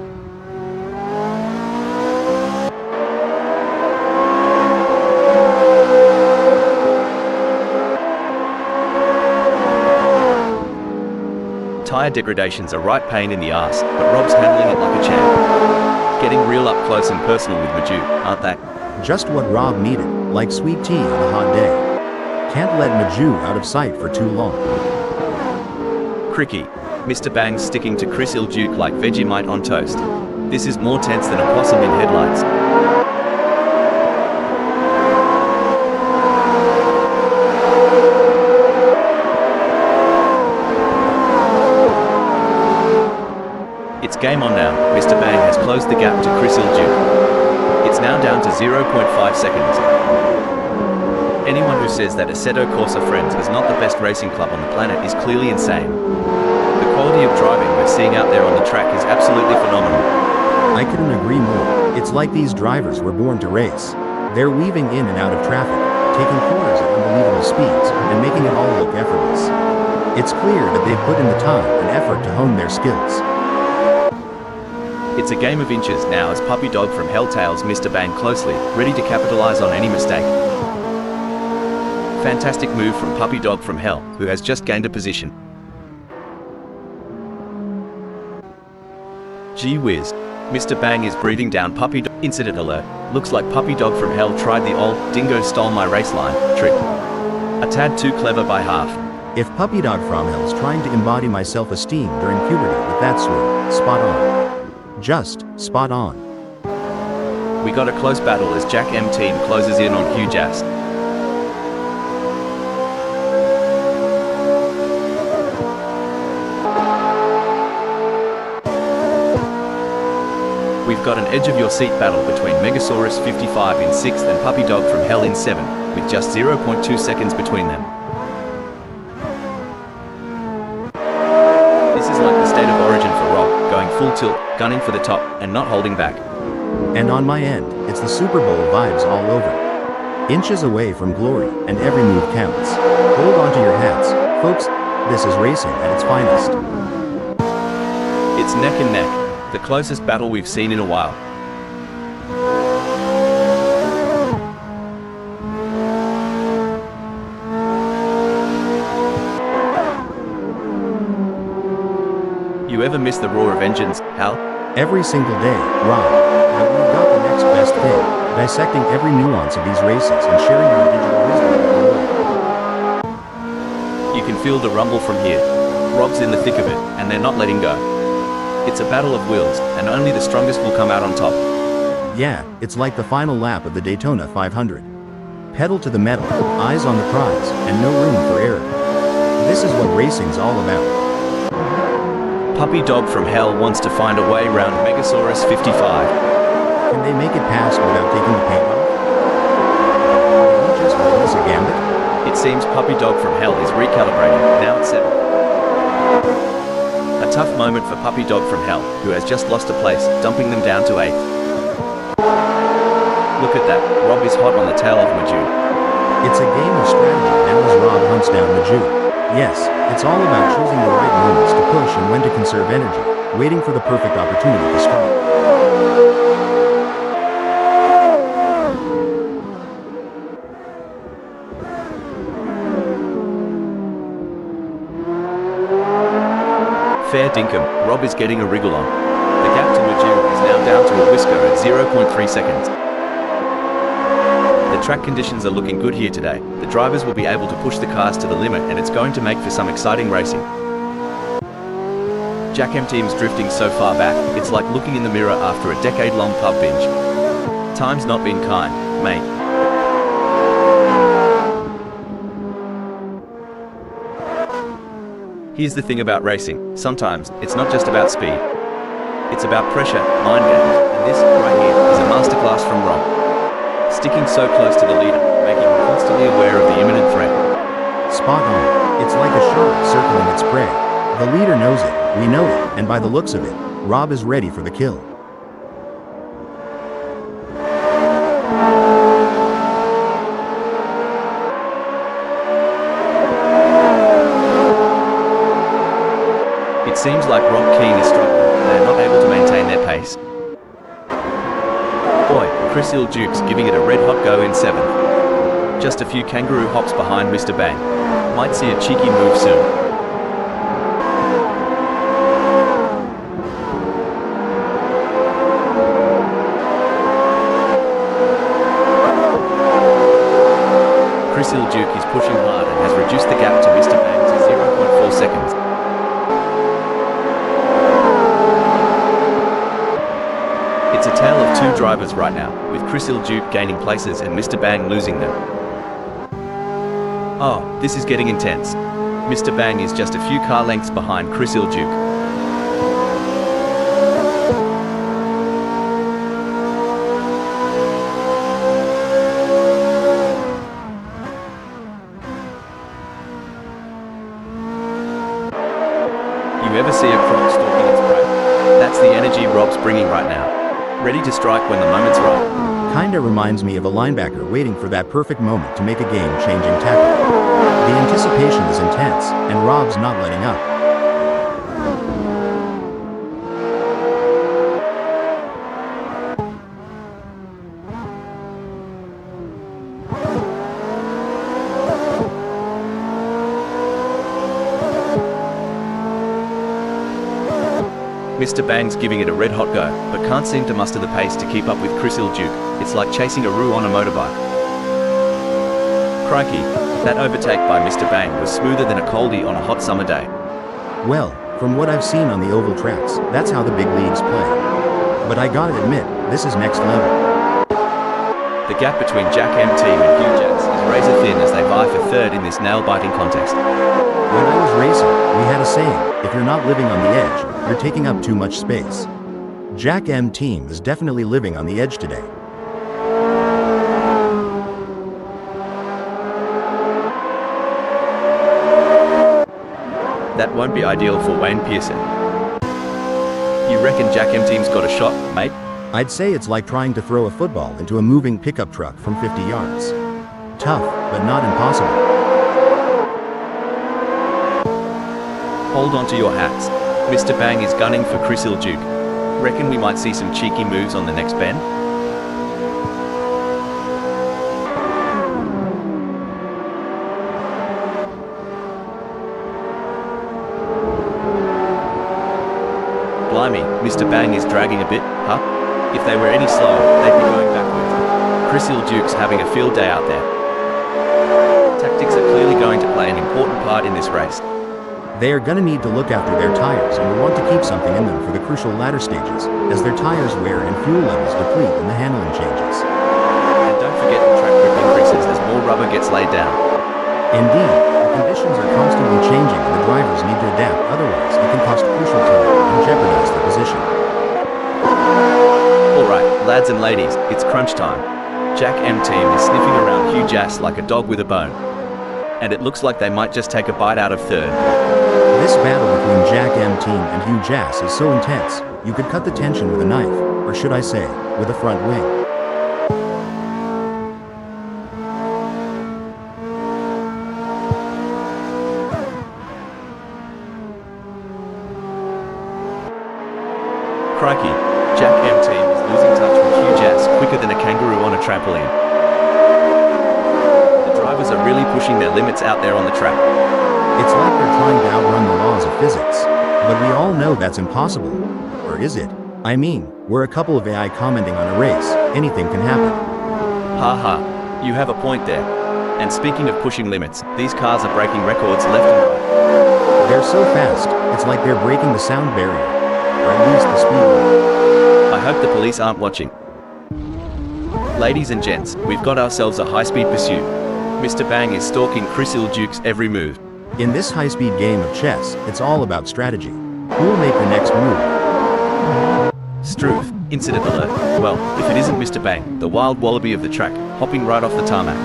Tyre degradation's a right pain in the ass, but Rob's handling it like a champ. Getting real up close and personal with Maju, aren't they? Just what Rob needed, like sweet tea on a hot day. Can't let Maju out of sight for too long. Cricky. Mr. Bang's sticking to Chris Il-Duke like Vegemite on toast. This is more tense than a possum in headlights. It's game on now. Mr. Bang has closed the gap to Chris Il-Duke. It's now down to 0.5 seconds. Anyone who says that Assetto CorsaFriends is not the best racing club on the planet is clearly insane. The quality of driving we're seeing out there on the track is absolutely phenomenal. I couldn't agree more. It's like these drivers were born to race. They're weaving in and out of traffic, taking corners at unbelievable speeds, and making it all look effortless. It's clear that they've put in the time and effort to hone their skills. It's a game of inches now as Puppy Dog from Hell tails Mr. Bang closely, ready to capitalize on any mistake. Fantastic move from Puppy Dog from Hell, who has just gained a position. Gee whiz. Mr. Bang is breathing down Puppy Dog. Incident alert. Looks like Puppy Dog from Hell tried the old "dingo stole my race line" trick. A tad too clever by half. If Puppy Dog from Hell's trying to embody my self-esteem during puberty with that swing, spot on. Just spot on. We got a close battle as Jack M Team closes in on Hugh Jast. We've got an edge of your seat battle between Megasaurus 55 in 6th and Puppy Dog from Hell in 7th, with just 0.2 seconds between them. This is like the state of origin for Rob, going full tilt, gunning for the top, and not holding back. And on my end, it's the Super Bowl vibes all over. Inches away from glory, and every move counts. Hold on to your hats, folks. This is racing at its finest. It's neck and neck, the closest battle we've seen in a while. You ever miss the roar of engines, Hal? Every single day, Rob. But we've got the next best thing, dissecting every nuance of these races and sharing our digital wisdom with the world. You can feel the rumble from here. Rob's in the thick of it, and they're not letting go. It's a battle of wills, and only the strongest will come out on top. Yeah, it's like the final lap of the Daytona 500. Pedal to the metal, eyes on the prize, and no room for error. This is what racing's all about. Puppy Dog from Hell wants to find a way round Megasaurus 55. Can they make it past without taking the paint off? Did he just witness a gambit? It seems Puppy Dog from Hell is recalibrating, now it's 7. A tough moment for Puppy Dog from Hell, who has just lost a place, dumping them down to 8th. Look at that, Rob is hot on the tail of Maju. It's a game of strategy now as Rob hunts down Maju. Yes, it's all about choosing the right moments to push and when to conserve energy, waiting for the perfect opportunity to strike. Fair dinkum, Rob is getting a wriggle on. The gap to Maju is now down to a whisker at 0.3 seconds. The track conditions are looking good here today. The drivers will be able to push the cars to the limit, and it's going to make for some exciting racing. Jack M Team's drifting so far back, it's like looking in the mirror after a decade-long pub binge. Time's not been kind, mate. Here's the thing about racing, sometimes it's not just about speed. It's about pressure, mind games, and this, right here, is a masterclass from Rob. Sticking so close to the leader, making him constantly aware of the imminent threat. Spot on. It's like a shark circling its prey. The leader knows it, we know it, and by the looks of it, Rob is ready for the kill. It seems like Rob Keane is struggling. They're not able to maintain their pace. Boy, Chris Ilduke's giving it a red-hot go in 7th. Just a few kangaroo hops behind Mr. Bang. Might see a cheeky move soon. Chris Ilduke is pushing hard and has reduced the gap to Mr. Bang to 0.4 seconds. It's a tale of two drivers right now, with Chris Ilduke gaining places and Mr. Bang losing them. Oh, this is getting intense. Mr. Bang is just a few car lengths behind Chris Ilduke. You ever see a croc stalking its prey? That's the energy Rob's bringing right now. Ready to strike when the moment's right. Kinda reminds me of a linebacker waiting for that perfect moment to make a game-changing tackle. The anticipation is intense, and Rob's not letting up. Mr. Bang's giving it a red-hot go, but can't seem to muster the pace to keep up with Chris Ilduke. It's like chasing a roux on a motorbike. Crikey, that overtake by Mr. Bang was smoother than a coldie on a hot summer day. Well, from what I've seen on the oval tracks, that's how the big leagues play. But I gotta admit, this is next level. The gap between Jack M Team and Hugh Jacks is razor thin as they vie for 3rd in this nail-biting contest. When I was racing, we had a saying, if you're not living on the edge, you're taking up too much space. Jack M Team is definitely living on the edge today. That won't be ideal for Wayne Pearson. You reckon Jack M Team's got a shot, mate? I'd say it's like trying to throw a football into a moving pickup truck from 50 yards. Tough, but not impossible. Hold on to your hats. Mr. Bang is gunning for Chris Ilduke. Reckon we might see some cheeky moves on the next bend? Blimey, Mr. Bang is dragging a bit, huh? If they were any slower, they'd be going backwards. Chris Ilduke's having a field day out there. Tactics are clearly going to play an important part in this race. They are gonna need to look after their tires and will want to keep something in them for the crucial latter stages, as their tires wear and fuel levels deplete and the handling changes. And don't forget the track grip increases as more rubber gets laid down. Indeed, the conditions are constantly changing and the drivers need to adapt, otherwise it can cost crucial time and jeopardize their position. Alright, lads and ladies, it's crunch time. Jack M Team is sniffing around Hugh Jass like a dog with a bone. And it looks like they might just take a bite out of third. This battle between Jack M Team and Hugh Jass is so intense, you could cut the tension with a knife, or should I say, with a front wing. Crikey, Jack M Team is losing touch with Hugh Jass quicker than a kangaroo on a trampoline. The drivers are really pushing their limits out there on the track. It's like they're trying to outrun the laws of physics. But we all know that's impossible. Or is it? I mean, we're a couple of AI commenting on a race. Anything can happen. Haha, you have a point there. And speaking of pushing limits, these cars are breaking records left and right. They're so fast, it's like they're breaking the sound barrier. Or at least the speed limit. I hope the police aren't watching. Ladies and gents, we've got ourselves a high-speed pursuit. Mr. Bang is stalking Chris Ilduke's every move. In this high-speed game of chess, it's all about strategy. Who will make the next move? Struth, incident alert. Well, if it isn't Mr. Bang, the wild wallaby of the track, hopping right off the tarmac.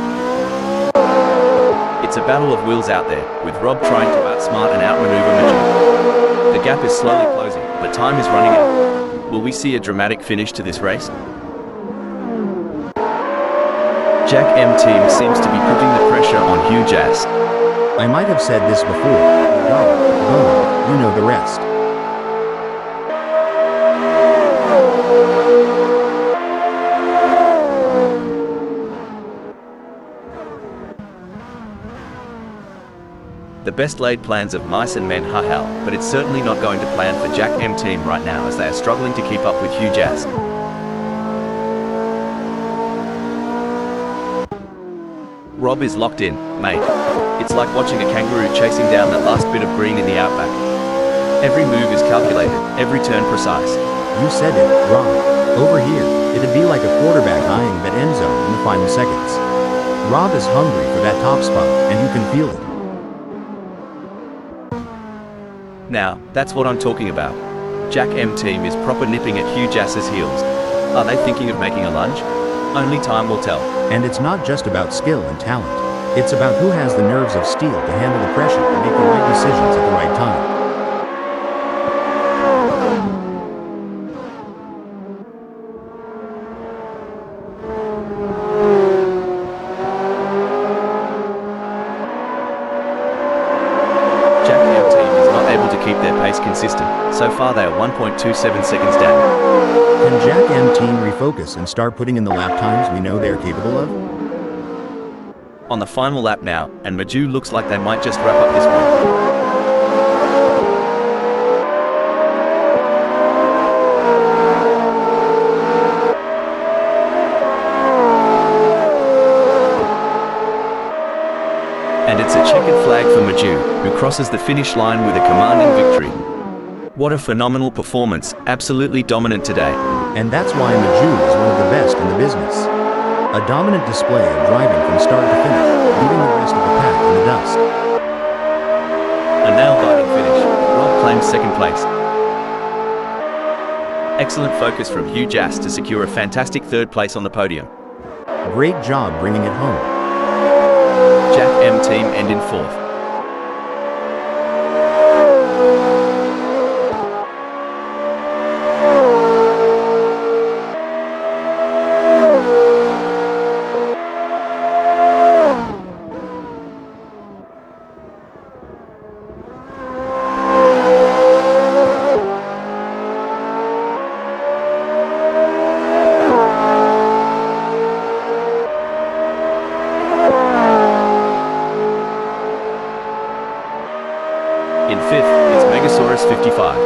It's a battle of wills out there, with Rob trying to outsmart and outmaneuver Major. The gap is slowly closing, but time is running out. Will we see a dramatic finish to this race? Jack M Team seems to be putting the pressure on Hugh Jass. I might have said this before, but you know the rest. The best laid plans of mice and men, hell, but it's certainly not going to plan for Jack M Team right now as they are struggling to keep up with Hugh Jass. Rob is locked in, mate. It's like watching a kangaroo chasing down that last bit of green in the outback. Every move is calculated, every turn precise. You said it, Rob. Over here, it'd be like a quarterback eyeing that end zone in the final seconds. Rob is hungry for that top spot, and you can feel it. Now, that's what I'm talking about. Jack M Team is proper nipping at Hugh Jass's heels. Are they thinking of making a lunge? Only time will tell. And it's not just about skill and talent. It's about who has the nerves of steel to handle the pressure and make the right decisions at the right time. Jack M Team is not able to keep their pace consistent. So far they are 1.27 seconds down. Can Jack M Team refocus and start putting in the lap times we know they are capable of? On the final lap now, and Maju looks like they might just wrap up this one. And it's a checkered flag for Maju, who crosses the finish line with a commanding victory. What a phenomenal performance, absolutely dominant today. And that's why Maju is one of the best in the business. A dominant display of driving from start to finish, leaving the rest of the pack in the dust. A nail-biting finish. Rob claims second place. Excellent focus from Hugh Jass to secure a fantastic third place on the podium. Great job bringing it home. Jack M Team end in fourth. In fifth is AccouncerBot 55,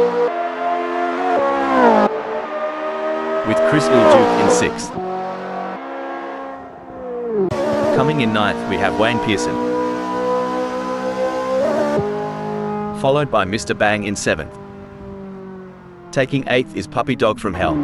with Chris Ilduke in sixth. Coming in ninth we have Wayne Pearson, followed by Mr. Bang in 7th. Taking 8th is Puppy Dog from Hell.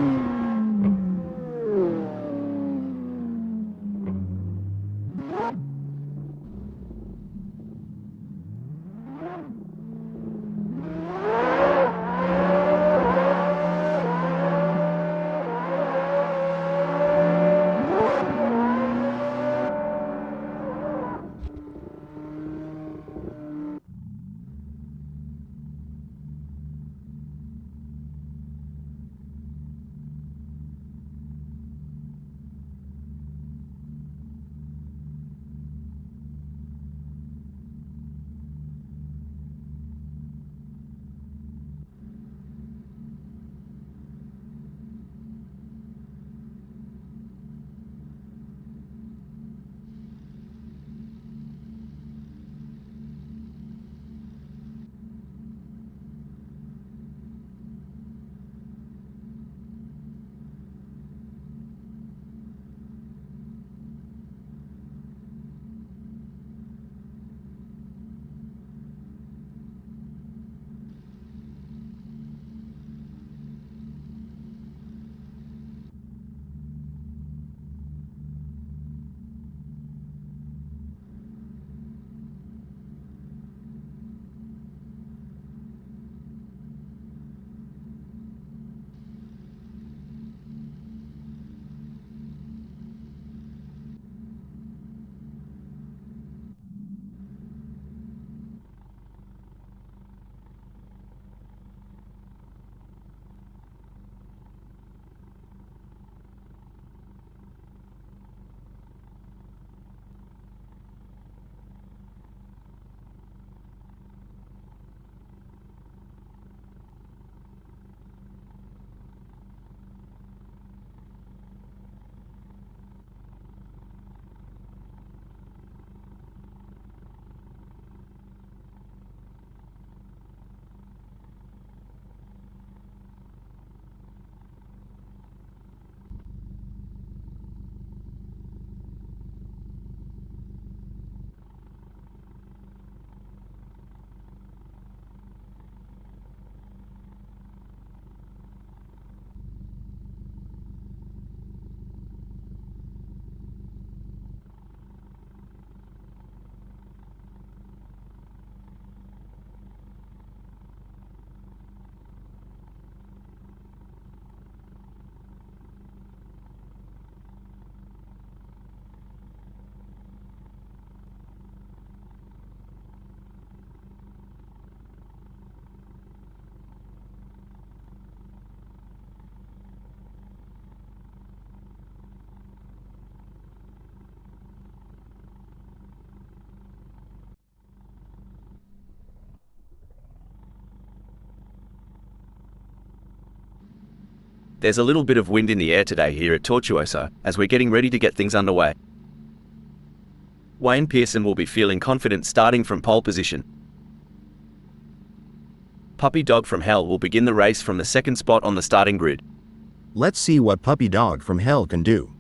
There's a little bit of wind in the air today here at Tortuoso, as we're getting ready to get things underway. Wayne Pearson will be feeling confident starting from pole position. Puppy Dog from Hell will begin the race from the 2nd spot on the starting grid. Let's see what Puppy Dog from Hell can do.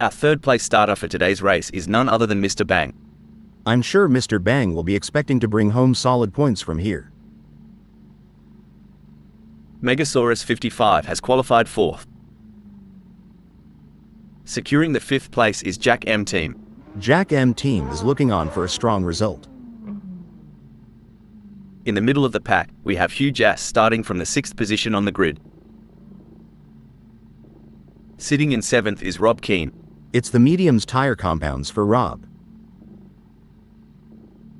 Our 3rd place starter for today's race is none other than Mr. Bang. I'm sure Mr. Bang will be expecting to bring home solid points from here. Megasaurus 55 has qualified 4th. Securing the 5th place is Jack M Team. Jack M Team is looking on for a strong result. In the middle of the pack, we have Hugh Jass starting from the 6th position on the grid. Sitting in 7th is Rob Keane. It's the medium's tire compounds for Rob.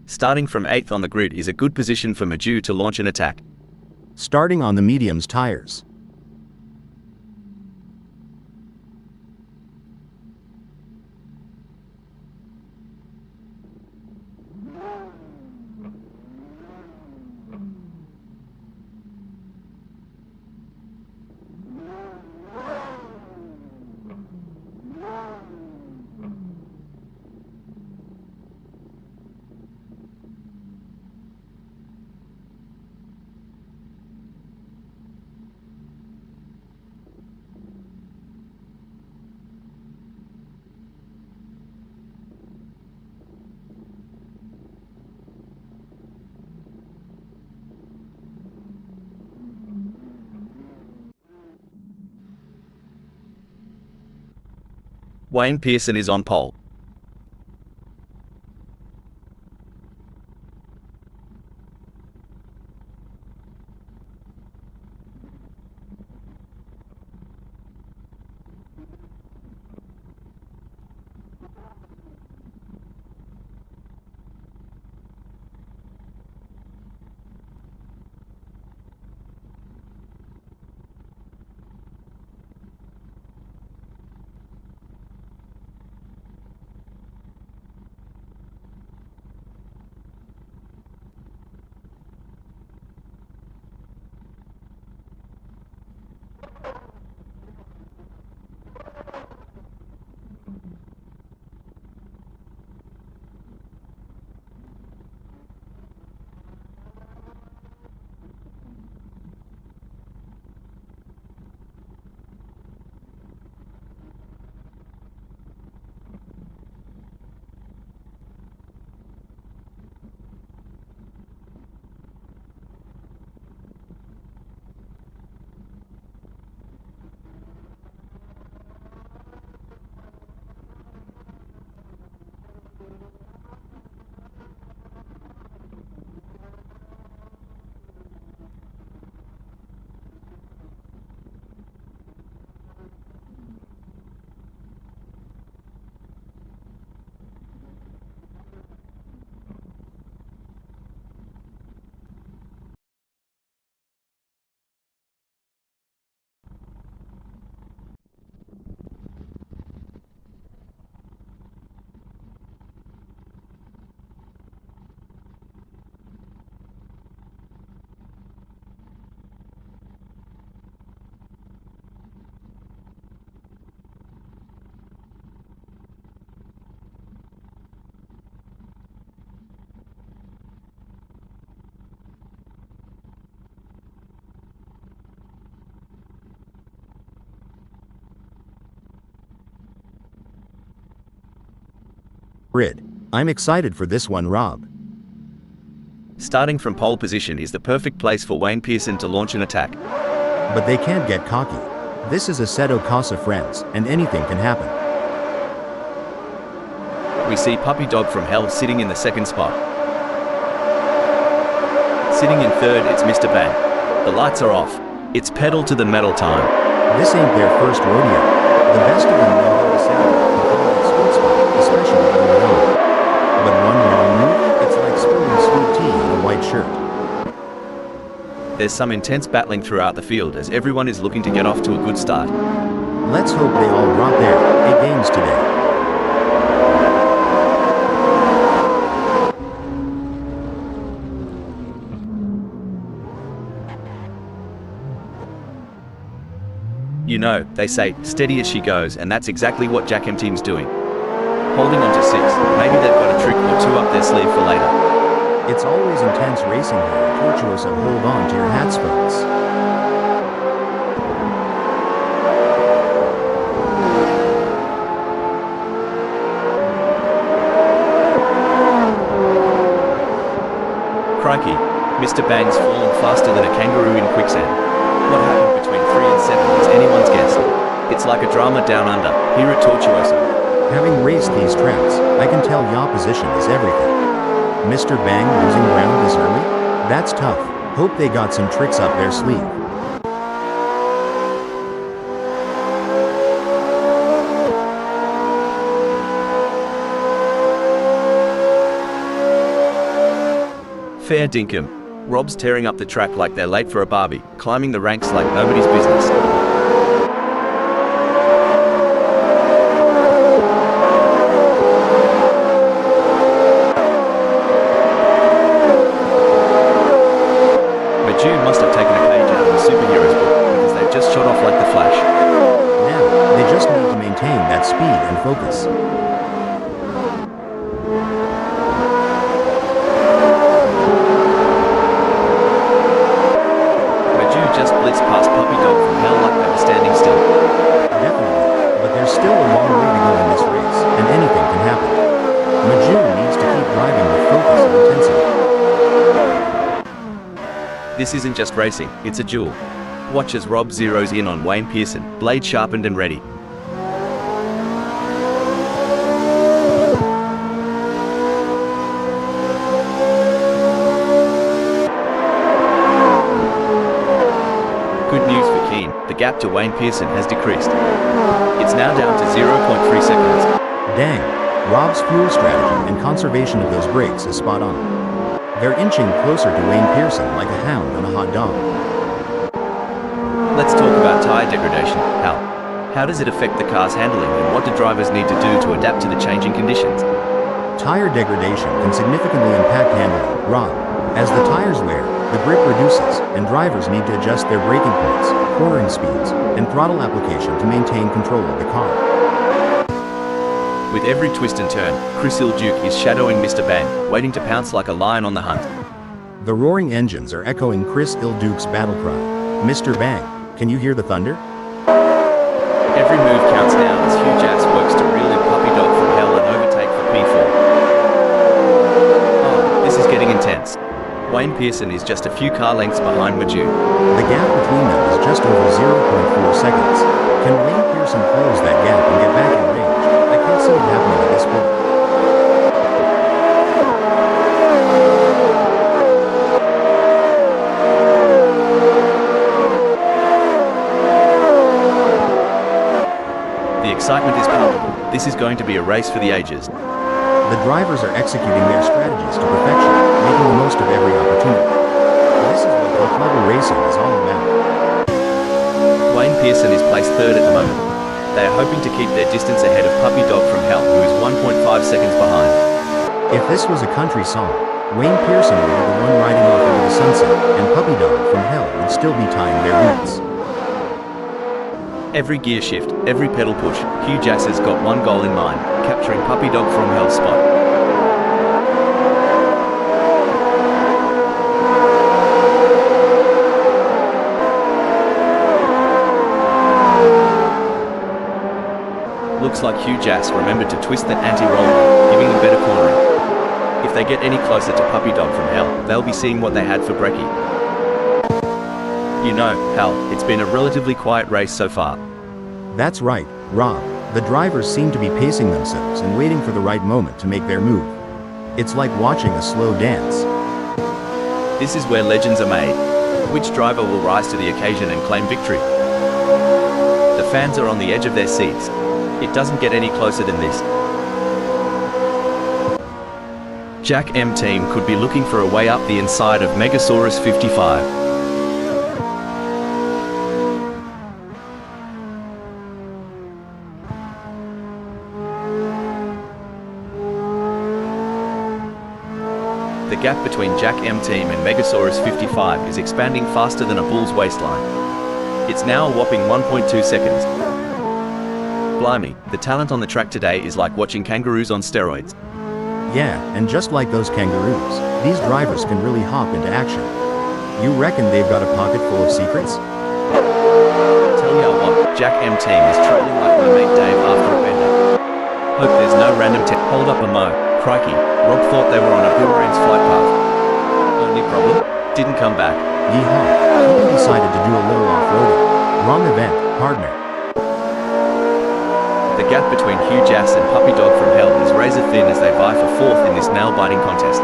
Starting from 8th on the grid is a good position for Maju to launch an attack. Starting on the medium's tires. Wayne Pearson is on pole. Grid. I'm excited for this one, Rob. Starting from pole position is the perfect place for Wayne Pearson to launch an attack. But they can't get cocky. This is Assetto Corsa, and anything can happen. We see Puppy Dog from Hell sitting in the second spot. Sitting in third, it's Mr. Bang. The lights are off. It's pedal to the metal time. This ain't their first rodeo. The best of them know how to sound and find that sweet spot, especially early on. But one wrong move, it's like spilling sweet tea on a white shirt. There's some intense battling throughout the field as everyone is looking to get off to a good start. Let's hope they all brought their A games today. You know, they say, steady as she goes, and that's exactly what Jack M Team's doing. Holding on to 6, maybe they've got a trick or two up their sleeve for later. It's always intense racing here, tortuous, and hold on to your hats, folks. Crikey, Mr. Bang's fallen faster than a kangaroo in quicksand. What happened between 3 and 7 is anyone's guess. It's like a drama down under, here at Tortuoso. Having raced these tracks, I can tell yaw position is everything. Mr. Bang losing ground this early? That's tough. Hope they got some tricks up their sleeve. Fair dinkum. Rob's tearing up the track like they're late for a barbie, climbing the ranks like nobody's business. Maju must have taken a page out of the superhero's book because they've just shot off like the Flash. Now, they just need to maintain that speed and focus. Just blitzed past Puppy Dog from Hell like they were standing still. Definitely, but there's still a long way to go in this race, and anything can happen. Maju needs to keep driving with focus and intensity. This isn't just racing, it's a duel. Watch as Rob zeroes in on Wayne Pearson, blade sharpened and ready. the gap to Wayne Pearson has decreased. It's now down to 0.3 seconds. Dang, Rob's fuel strategy and conservation of those brakes is spot on. They're inching closer to Wayne Pearson like a hound on a hot dog. Let's talk about tire degradation, Hal. How does it affect the car's handling, and what do drivers need to do to adapt to the changing conditions? Tire degradation can significantly impact handling, Rob. As the tires wear, the grip reduces, and drivers need to adjust their braking points, cornering speeds, and throttle application to maintain control of the car. With every twist and turn, Chris Ilduke is shadowing Mr. Bang, waiting to pounce like a lion on the hunt. The roaring engines are echoing Chris Ilduke's battle cry. Mr. Bang, can you hear the thunder? Every move counts now as Hugh Jass works to reel in Puppy Dog from hell and overtake for P4. Oh, this is getting intense. Wayne Pearson is just a few car lengths behind Maju. The gap between them is just over 0.4 seconds. Can Wayne Pearson close that gap and get back in range? I can't see it happening at this point. The excitement is palpable. This is going to be a race for the ages. The drivers are executing their strategies to perfection, making the most of every opportunity. This is what top-level racing is all about. Wayne Pearson is placed third at the moment. They are hoping to keep their distance ahead of Puppy Dog from Hell, who is 1.5 seconds behind. If this was a country song, Wayne Pearson would be the one riding off into the sunset, and Puppy Dog from Hell would still be tying their boots. Every gear shift, every pedal push, Hugh Jass has got one goal in mind, capturing Puppy Dog from Hell's spot. Looks like Hugh Jass remembered to twist that anti-roll, giving them better cornering. If they get any closer to Puppy Dog from Hell, they'll be seeing what they had for brekkie. You know, Hal, it's been a relatively quiet race so far. That's right, Rob. The drivers seem to be pacing themselves and waiting for the right moment to make their move. It's like watching a slow dance. This is where legends are made. Which driver will rise to the occasion and claim victory? The fans are on the edge of their seats. It doesn't get any closer than this. Jack M team could be looking for a way up the inside of Megasaurus 55. The gap between Jack M team and Megasaurus 55 is expanding faster than a bull's waistline. It's now a whopping 1.2 seconds. Blimey, the talent on the track today is like watching kangaroos on steroids. Yeah, and just like those kangaroos, these drivers can really hop into action. You reckon they've got a pocket full of secrets? Tell ya what, Jack M team is trailing like my mate Dave after a bender. Hope there's no random hold up a mo. Crikey, Rob thought they were on a boomerang's flight path. Only problem? Didn't come back. Yeehaw, he decided to do a little off-roading. Wrong event, partner. The gap between Hugh Jass and Puppy Dog from Hell is razor thin as they vie for fourth in this nail-biting contest.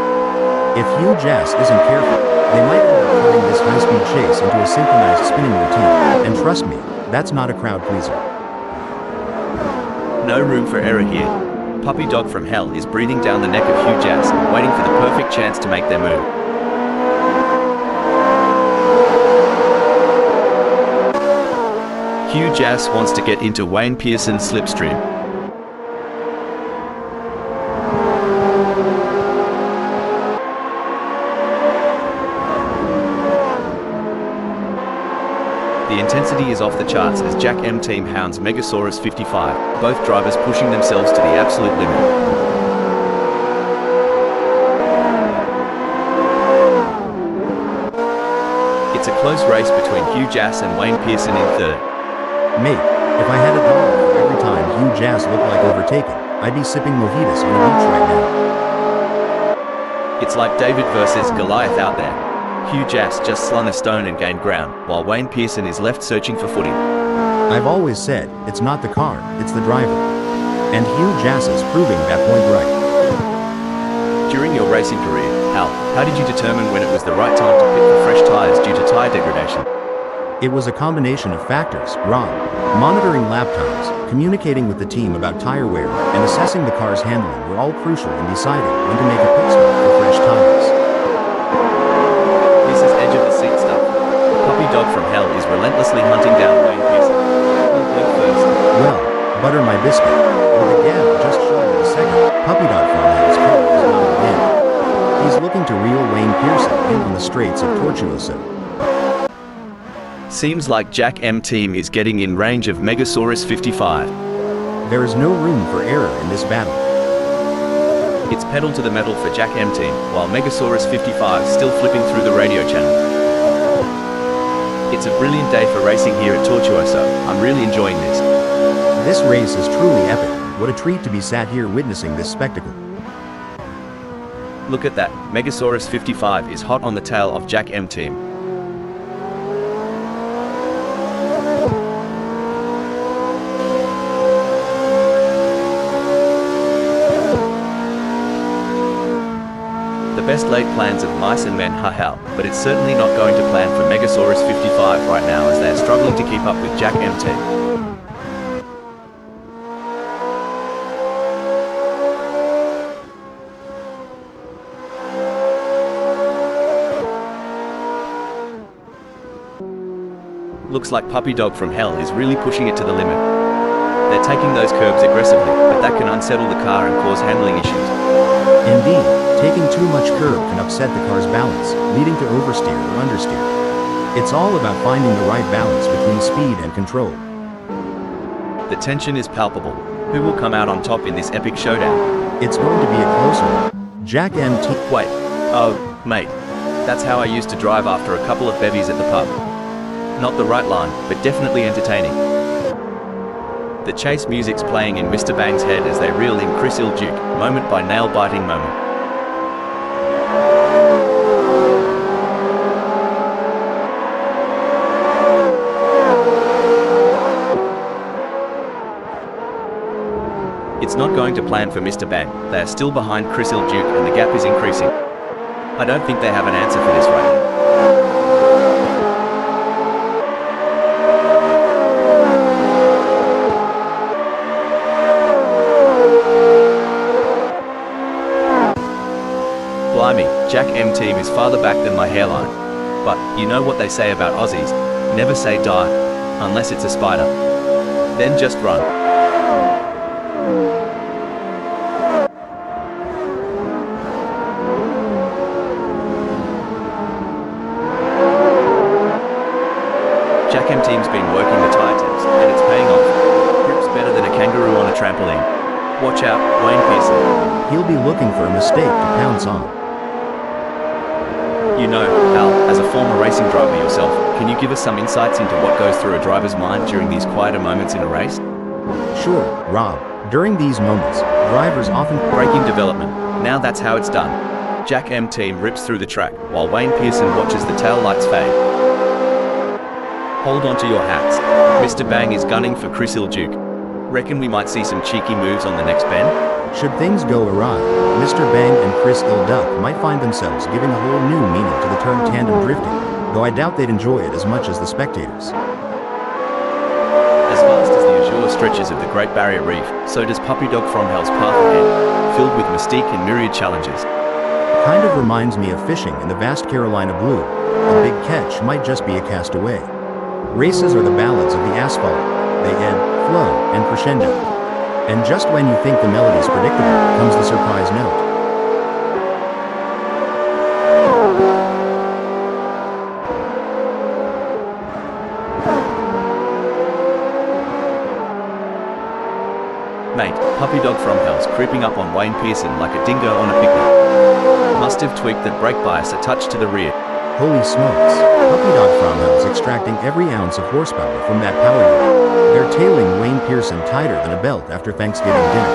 If Hugh Jass isn't careful, they might end up turning this high-speed chase into a synchronized spinning routine. And trust me, that's not a crowd pleaser. No room for error here. Puppy Dog from Hell is breathing down the neck of Hugh Jass, waiting for the perfect chance to make their move. Hugh Jass wants to get into Wayne Pearson's slipstream. The intensity is off the charts as Jack M team hounds Megasaurus 55, both drivers pushing themselves to the absolute limit. It's a close race between Hugh Jass and Wayne Pearson in third. Mate, if I had $1 for every time Hugh Jass looked like overtaken, I'd be sipping mojitos on a beach right now. It's like David versus Goliath out there. Hugh Jass just slung a stone and gained ground, while Wayne Pearson is left searching for footing. I've always said, it's not the car, it's the driver. And Hugh Jass is proving that point right. During your racing career, Hal, how did you determine when it was the right time to pit for fresh tyres due to tyre degradation? It was a combination of factors, Rob. Monitoring lap times, communicating with the team about tire wear, and assessing the car's handling were all crucial in deciding when to make a pit stop for fresh tires. This is edge of the seat stuff. Puppy Dog from Hell is relentlessly hunting down Wayne Pearson. He'll blink first. Well, butter my biscuit. With a gap just shy of a second, Puppy Dog from Hell's car is not in. He's looking to reel Wayne Pearson in on the straights of Tortuoso. Seems like Jack M team is getting in range of Megasaurus 55. There is no room for error in this battle. It's pedal to the metal for Jack M team, while Megasaurus 55 still flipping through the radio channel. It's a brilliant day for racing here at Tortuoso. I'm really enjoying this. This race is truly epic. What a treat to be sat here witnessing this spectacle. Look at that, Megasaurus 55 is hot on the tail of Jack M team. The best laid plans of mice and men, haha, but it's certainly not going to plan for Megasaurus 55 right now as they're struggling to keep up with Jack M team. Looks like Puppy Dog from Hell is really pushing it to the limit. They're taking those curbs aggressively, but that can unsettle the car and cause handling issues. Indeed, taking too much curb can upset the car's balance, leading to oversteer or understeer. It's all about finding the right balance between speed and control. The tension is palpable. Who will come out on top in this epic showdown? It's going to be a close one. Jack M team. Wait, oh, mate. That's how I used to drive after a couple of bevies at the pub. Not the right line, but definitely entertaining. The chase music's playing in Mr. Bang's head as they reel in Chris Ilduke, moment by nail-biting moment. It's not going to plan for Mr. Bang. They are still behind Chris Ilduke and the gap is increasing. I don't think they have an answer for this right now. Blimey, Jack M team is farther back than my hairline. But, you know what they say about Aussies, never say die, unless it's a spider. Then just run. Jack M team's been working the tyre temps, and it's paying off. Grip's better than a kangaroo on a trampoline. Watch out, Wayne Pearson. He'll be looking for a mistake to pounce on. You know, Al, as a former racing driver yourself, can you give us some insights into what goes through a driver's mind during these quieter moments in a race? Sure, Rob. During these moments, drivers often... Braking development. Now that's how it's done. Jack M team rips through the track, while Wayne Pearson watches the tail lights fade. Hold on to your hats. Mr. Bang is gunning for Chris Ilduke. Reckon we might see some cheeky moves on the next bend? Should things go awry, Mr. Bang and Chris Ilduke might find themselves giving a whole new meaning to the term tandem drifting, though I doubt they'd enjoy it as much as the spectators. As vast as the azure stretches of the Great Barrier Reef, so does Puppy Dog from Hell's path ahead, filled with mystique and myriad challenges. Kind of reminds me of fishing in the vast Carolina blue. A big catch might just be a castaway. Races are the ballads of the asphalt. They ebb, flow, and crescendo. And just when you think the melody's predictable, comes the surprise note. Mate, Puppy Dog from Hell's creeping up on Wayne Pearson like a dingo on a picnic. Must have tweaked that brake bias a touch to the rear. Holy smokes, Puppy Dog from Hell's extracting every ounce of horsepower from that power unit. They're tailing Wayne Pearson tighter than a belt after Thanksgiving dinner.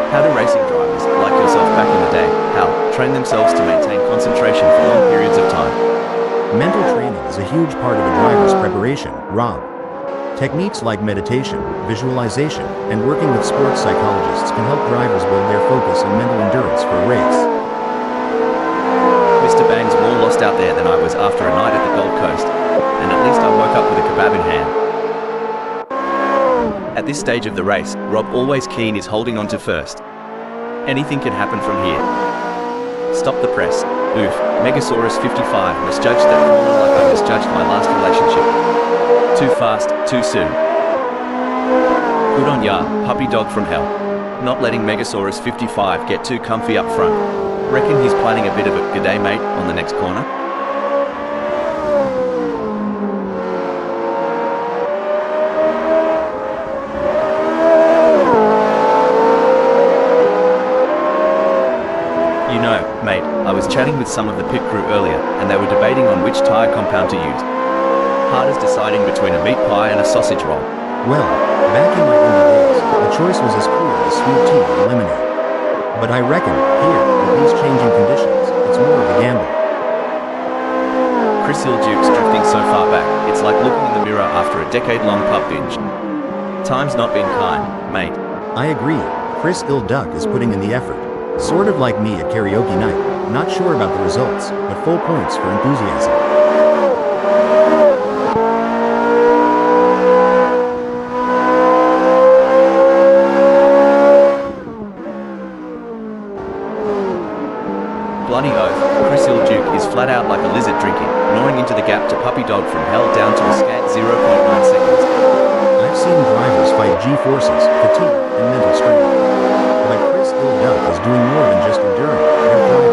How do racing drivers, like yourself back in the day, Hal, train themselves to maintain concentration for long periods of time? Mental training is a huge part of a driver's preparation, Rob. Techniques like meditation, visualization, and working with sports psychologists can help drivers build their focus and mental endurance for a race. Mr. Bang's more lost out there than I was after a night at the Gold Coast. and at least I woke up with a kebab in hand. At this stage of the race, Rob Always Keen is holding on to first. Anything can happen from here. Stop the press. Oof, Megasaurus 55 misjudged that corner like I misjudged my last relationship. Too fast, too soon. Good on ya, puppy dog from hell. Not letting Megasaurus 55 get too comfy up front. Reckon he's planning a bit of a "g'day mate" on the next corner? You know, mate, I was chatting with some of the pit crew earlier, and they were debating on which tyre compound to use. Hard as deciding between a meat pie and a sausage roll. Well, back in my early days, the choice was as clear as sweet tea or lemonade. But I reckon, here, with these changing conditions, it's more of a gamble. Chris Ilduke's drifting so far back, it's like looking in the mirror after a decade-long pub binge. Time's not been kind, mate. I agree, Chris Ilduke is putting in the effort. Sort of like me at karaoke night, not sure about the results, but full points for enthusiasm. Bloody oath, Chris Ilduke is flat out like a lizard drinking, gnawing into the gap to puppy dog from hell down to a scant 0.9 seconds. I've seen drivers fight G-forces, fatigue, and mental strain. But Chris Ilduke is doing more than just enduring, they're driving.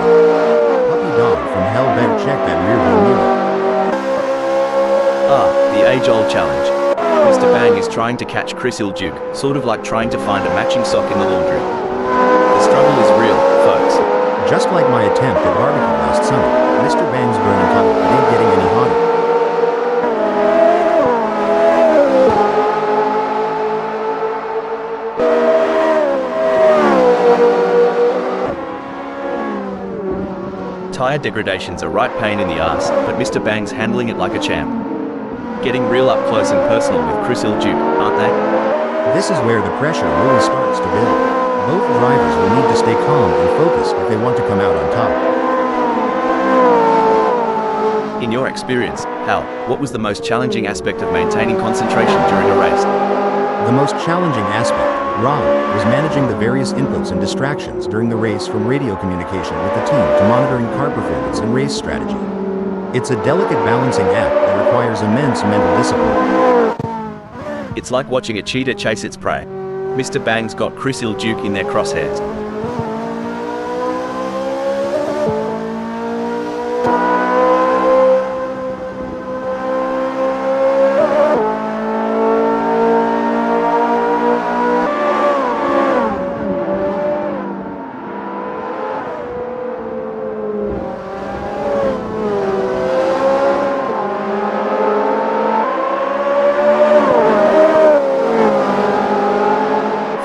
Puppy dog from hell better check that rearview mirror. Ah, the age-old challenge. Mr. Bang is trying to catch Chris Ilduke, sort of like trying to find a matching sock in the laundry. The struggle is real, folks. Just like my attempt at barbecue last summer, Mr. Bang's burning puddle ain't getting any hotter. Tire degradation's a right pain in the ass, but Mr. Bang's handling it like a champ. Getting real up close and personal with Chris Ilduke, aren't they? This is where the pressure really starts to build. Both drivers will need to stay calm and focused if they want to come out on top. In your experience, Hal, what was the most challenging aspect of maintaining concentration during a race? The most challenging aspect, Rob, was managing the various inputs and distractions during the race, from radio communication with the team to monitoring car performance and race strategy. It's a delicate balancing act that requires immense mental discipline. It's like watching a cheetah chase its prey. Mr. Bang's got Chris Ilduke in their crosshairs.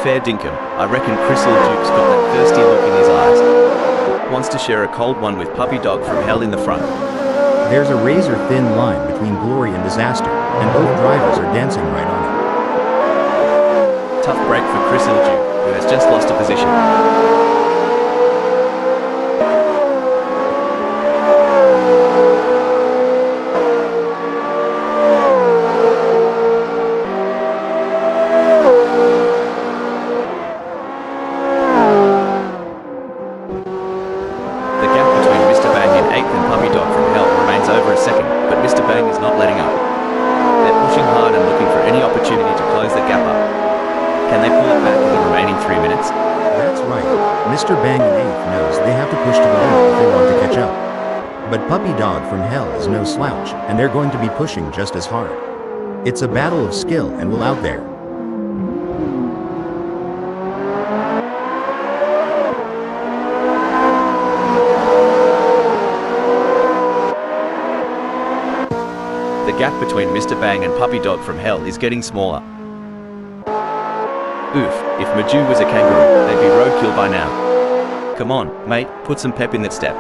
Fair dinkum, I reckon Chris Ilduke's got that thirsty look in his eyes. Wants to share a cold one with puppy dog from hell in the front. There's a razor-thin line between glory and disaster, and both drivers are dancing right on it. Tough break for Chris Ilduke, who has just lost a position. Mr. Bang in 8th knows they have to push to the limit if they want to catch up. But Puppy Dog from hell is no slouch, and they're going to be pushing just as hard. It's a battle of skill and will out there. The gap between Mr. Bang and Puppy Dog from hell is getting smaller. Oof, if Maju was a kangaroo, they'd be roadkill by now. Come on, mate, put some pep in that step.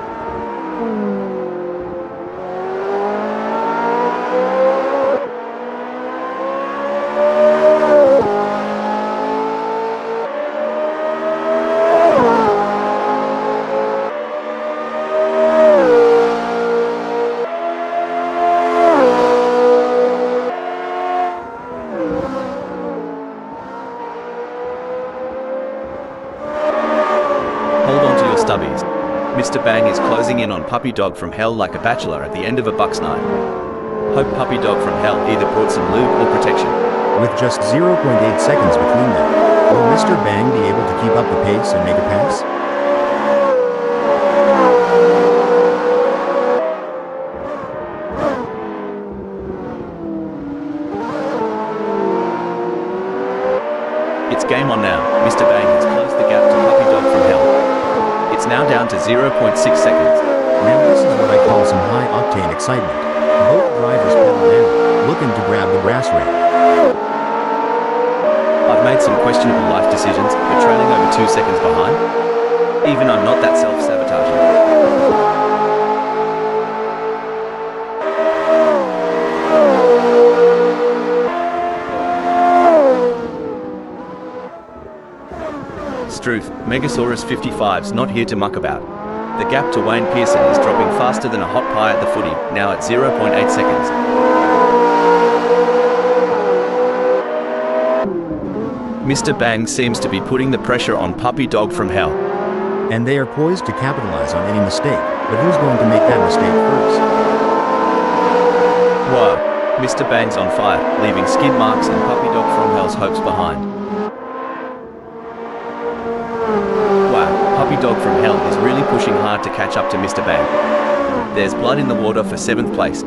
Mr. Bang is closing in on Puppy Dog from Hell like a bachelor at the end of a bucks night. Hope Puppy Dog from Hell either brought some lube or protection. With just 0.8 seconds between them, will Mr. Bang be able to keep up the pace and make a pass? It's game on now. Mr. Bang has closed the gap to Puppy Dog from Hell. It's now down to 0.6 seconds. Now this is what I call some high-octane excitement. Both drivers pedal down, looking to grab the brass ring. I've made some questionable life decisions, but trailing over 2 seconds behind? Even I'm not that self-sabotaging. Struth, Megasaurus 55's not here to muck about. The gap to Wayne Pearson is dropping faster than a hot pie at the footy, now at 0.8 seconds. Mr. Bang seems to be putting the pressure on Puppy Dog from Hell. And they are poised to capitalize on any mistake, but who's going to make that mistake first? Whoa, Mr. Bang's on fire, leaving skid marks and Puppy Dog from Hell's hopes behind. Puppy Dog from Hell is really pushing hard to catch up to Mr. Bang. There's blood in the water for 7th place.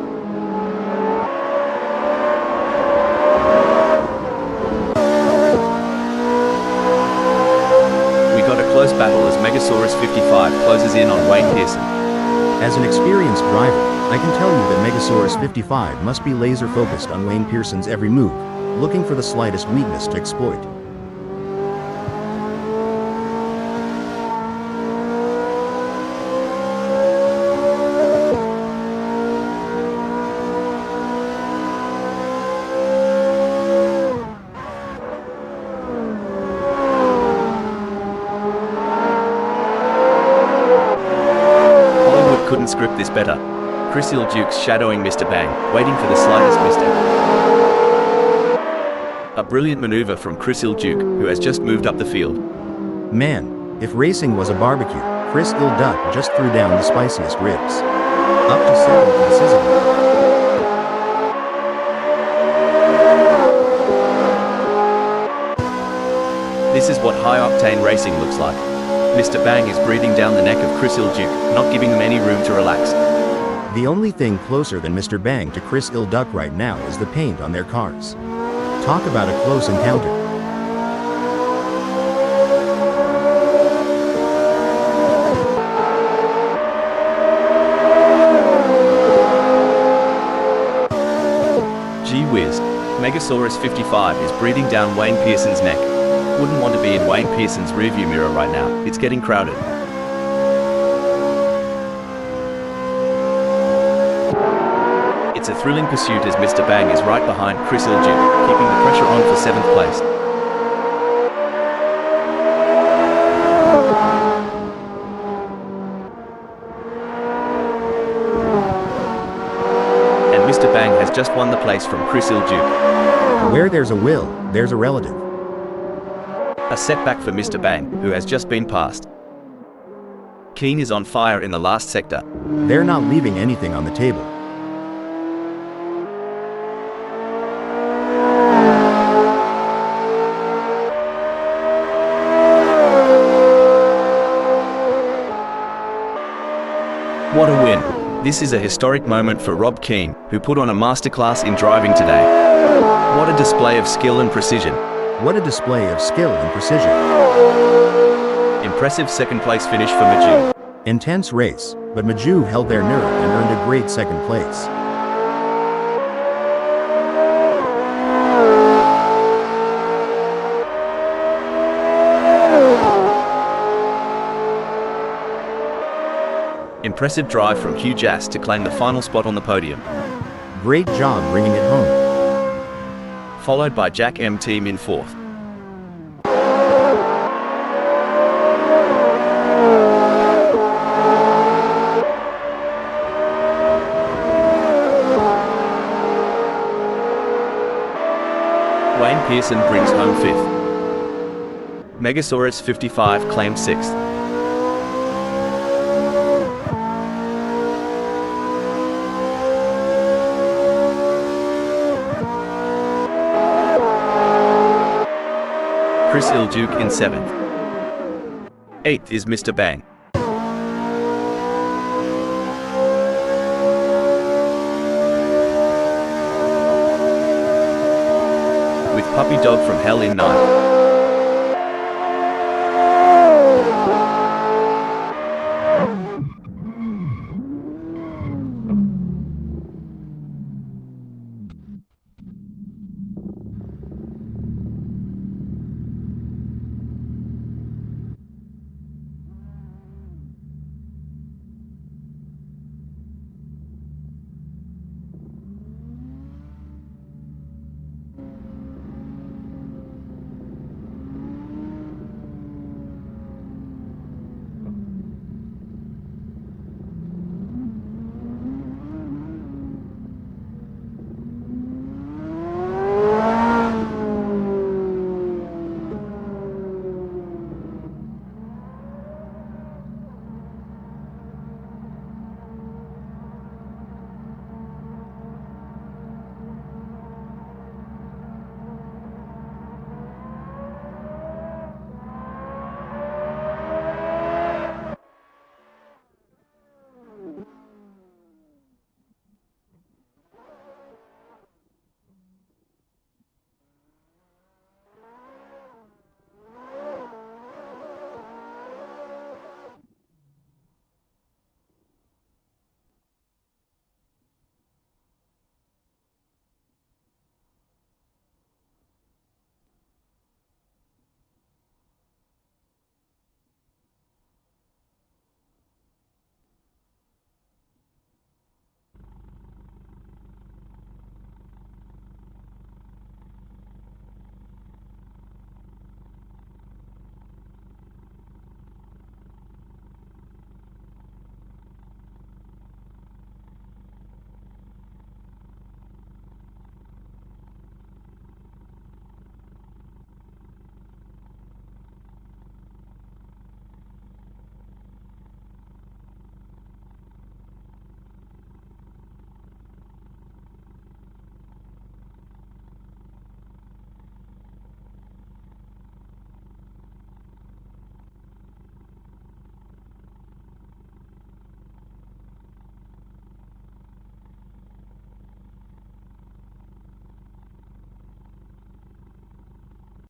We got a close battle as Megasaurus 55 closes in on Wayne Pearson. As an experienced driver, I can tell you that Megasaurus 55 must be laser focused on Wayne Pearson's every move, looking for the slightest weakness to exploit. Couldn't script this better. Chris Ilduke's shadowing Mr. Bang, waiting for the slightest misstep. A brilliant maneuver from Chris Ilduke, who has just moved up the field. Man, if racing was a barbecue, Chris Ilduke just threw down the spiciest ribs. Up to 7th in sizzling. This is what high-octane racing looks like. Mr. Bang is breathing down the neck of Chris Ilduke, not giving them any room to relax. The only thing closer than Mr. Bang to Chris Ilduke right now is the paint on their cars. Talk about a close encounter. Gee whiz, Megasaurus 55 is breathing down Wayne Pearson's neck. Wouldn't want to be in Wayne Pearson's rearview mirror right now. It's getting crowded. It's a thrilling pursuit as Mr. Bang is right behind Chris Ilduke, keeping the pressure on for 7th place. And Mr. Bang has just won the place from Chris Ilduke. Where there's a will, there's a relative. A setback for Mr. Bang, who has just been passed. Keane is on fire in the last sector. They're not leaving anything on the table. What a win. This is a historic moment for Rob Keane, who put on a masterclass in driving today. What a display of skill and precision. What a display of skill and precision. Impressive 2nd place finish for Maju. Intense race, but Maju held their nerve and earned a great 2nd place. Impressive drive from Hugh Jass to claim the final spot on the podium. Great job bringing it home. Followed by Jack M. Team in 4th. Wayne Pearson brings home 5th. Megasaurus 55 claims 6th. Chris Ilduke in 7th. 8th is Mr. Bang. With Puppy Dog from Hell in 9th.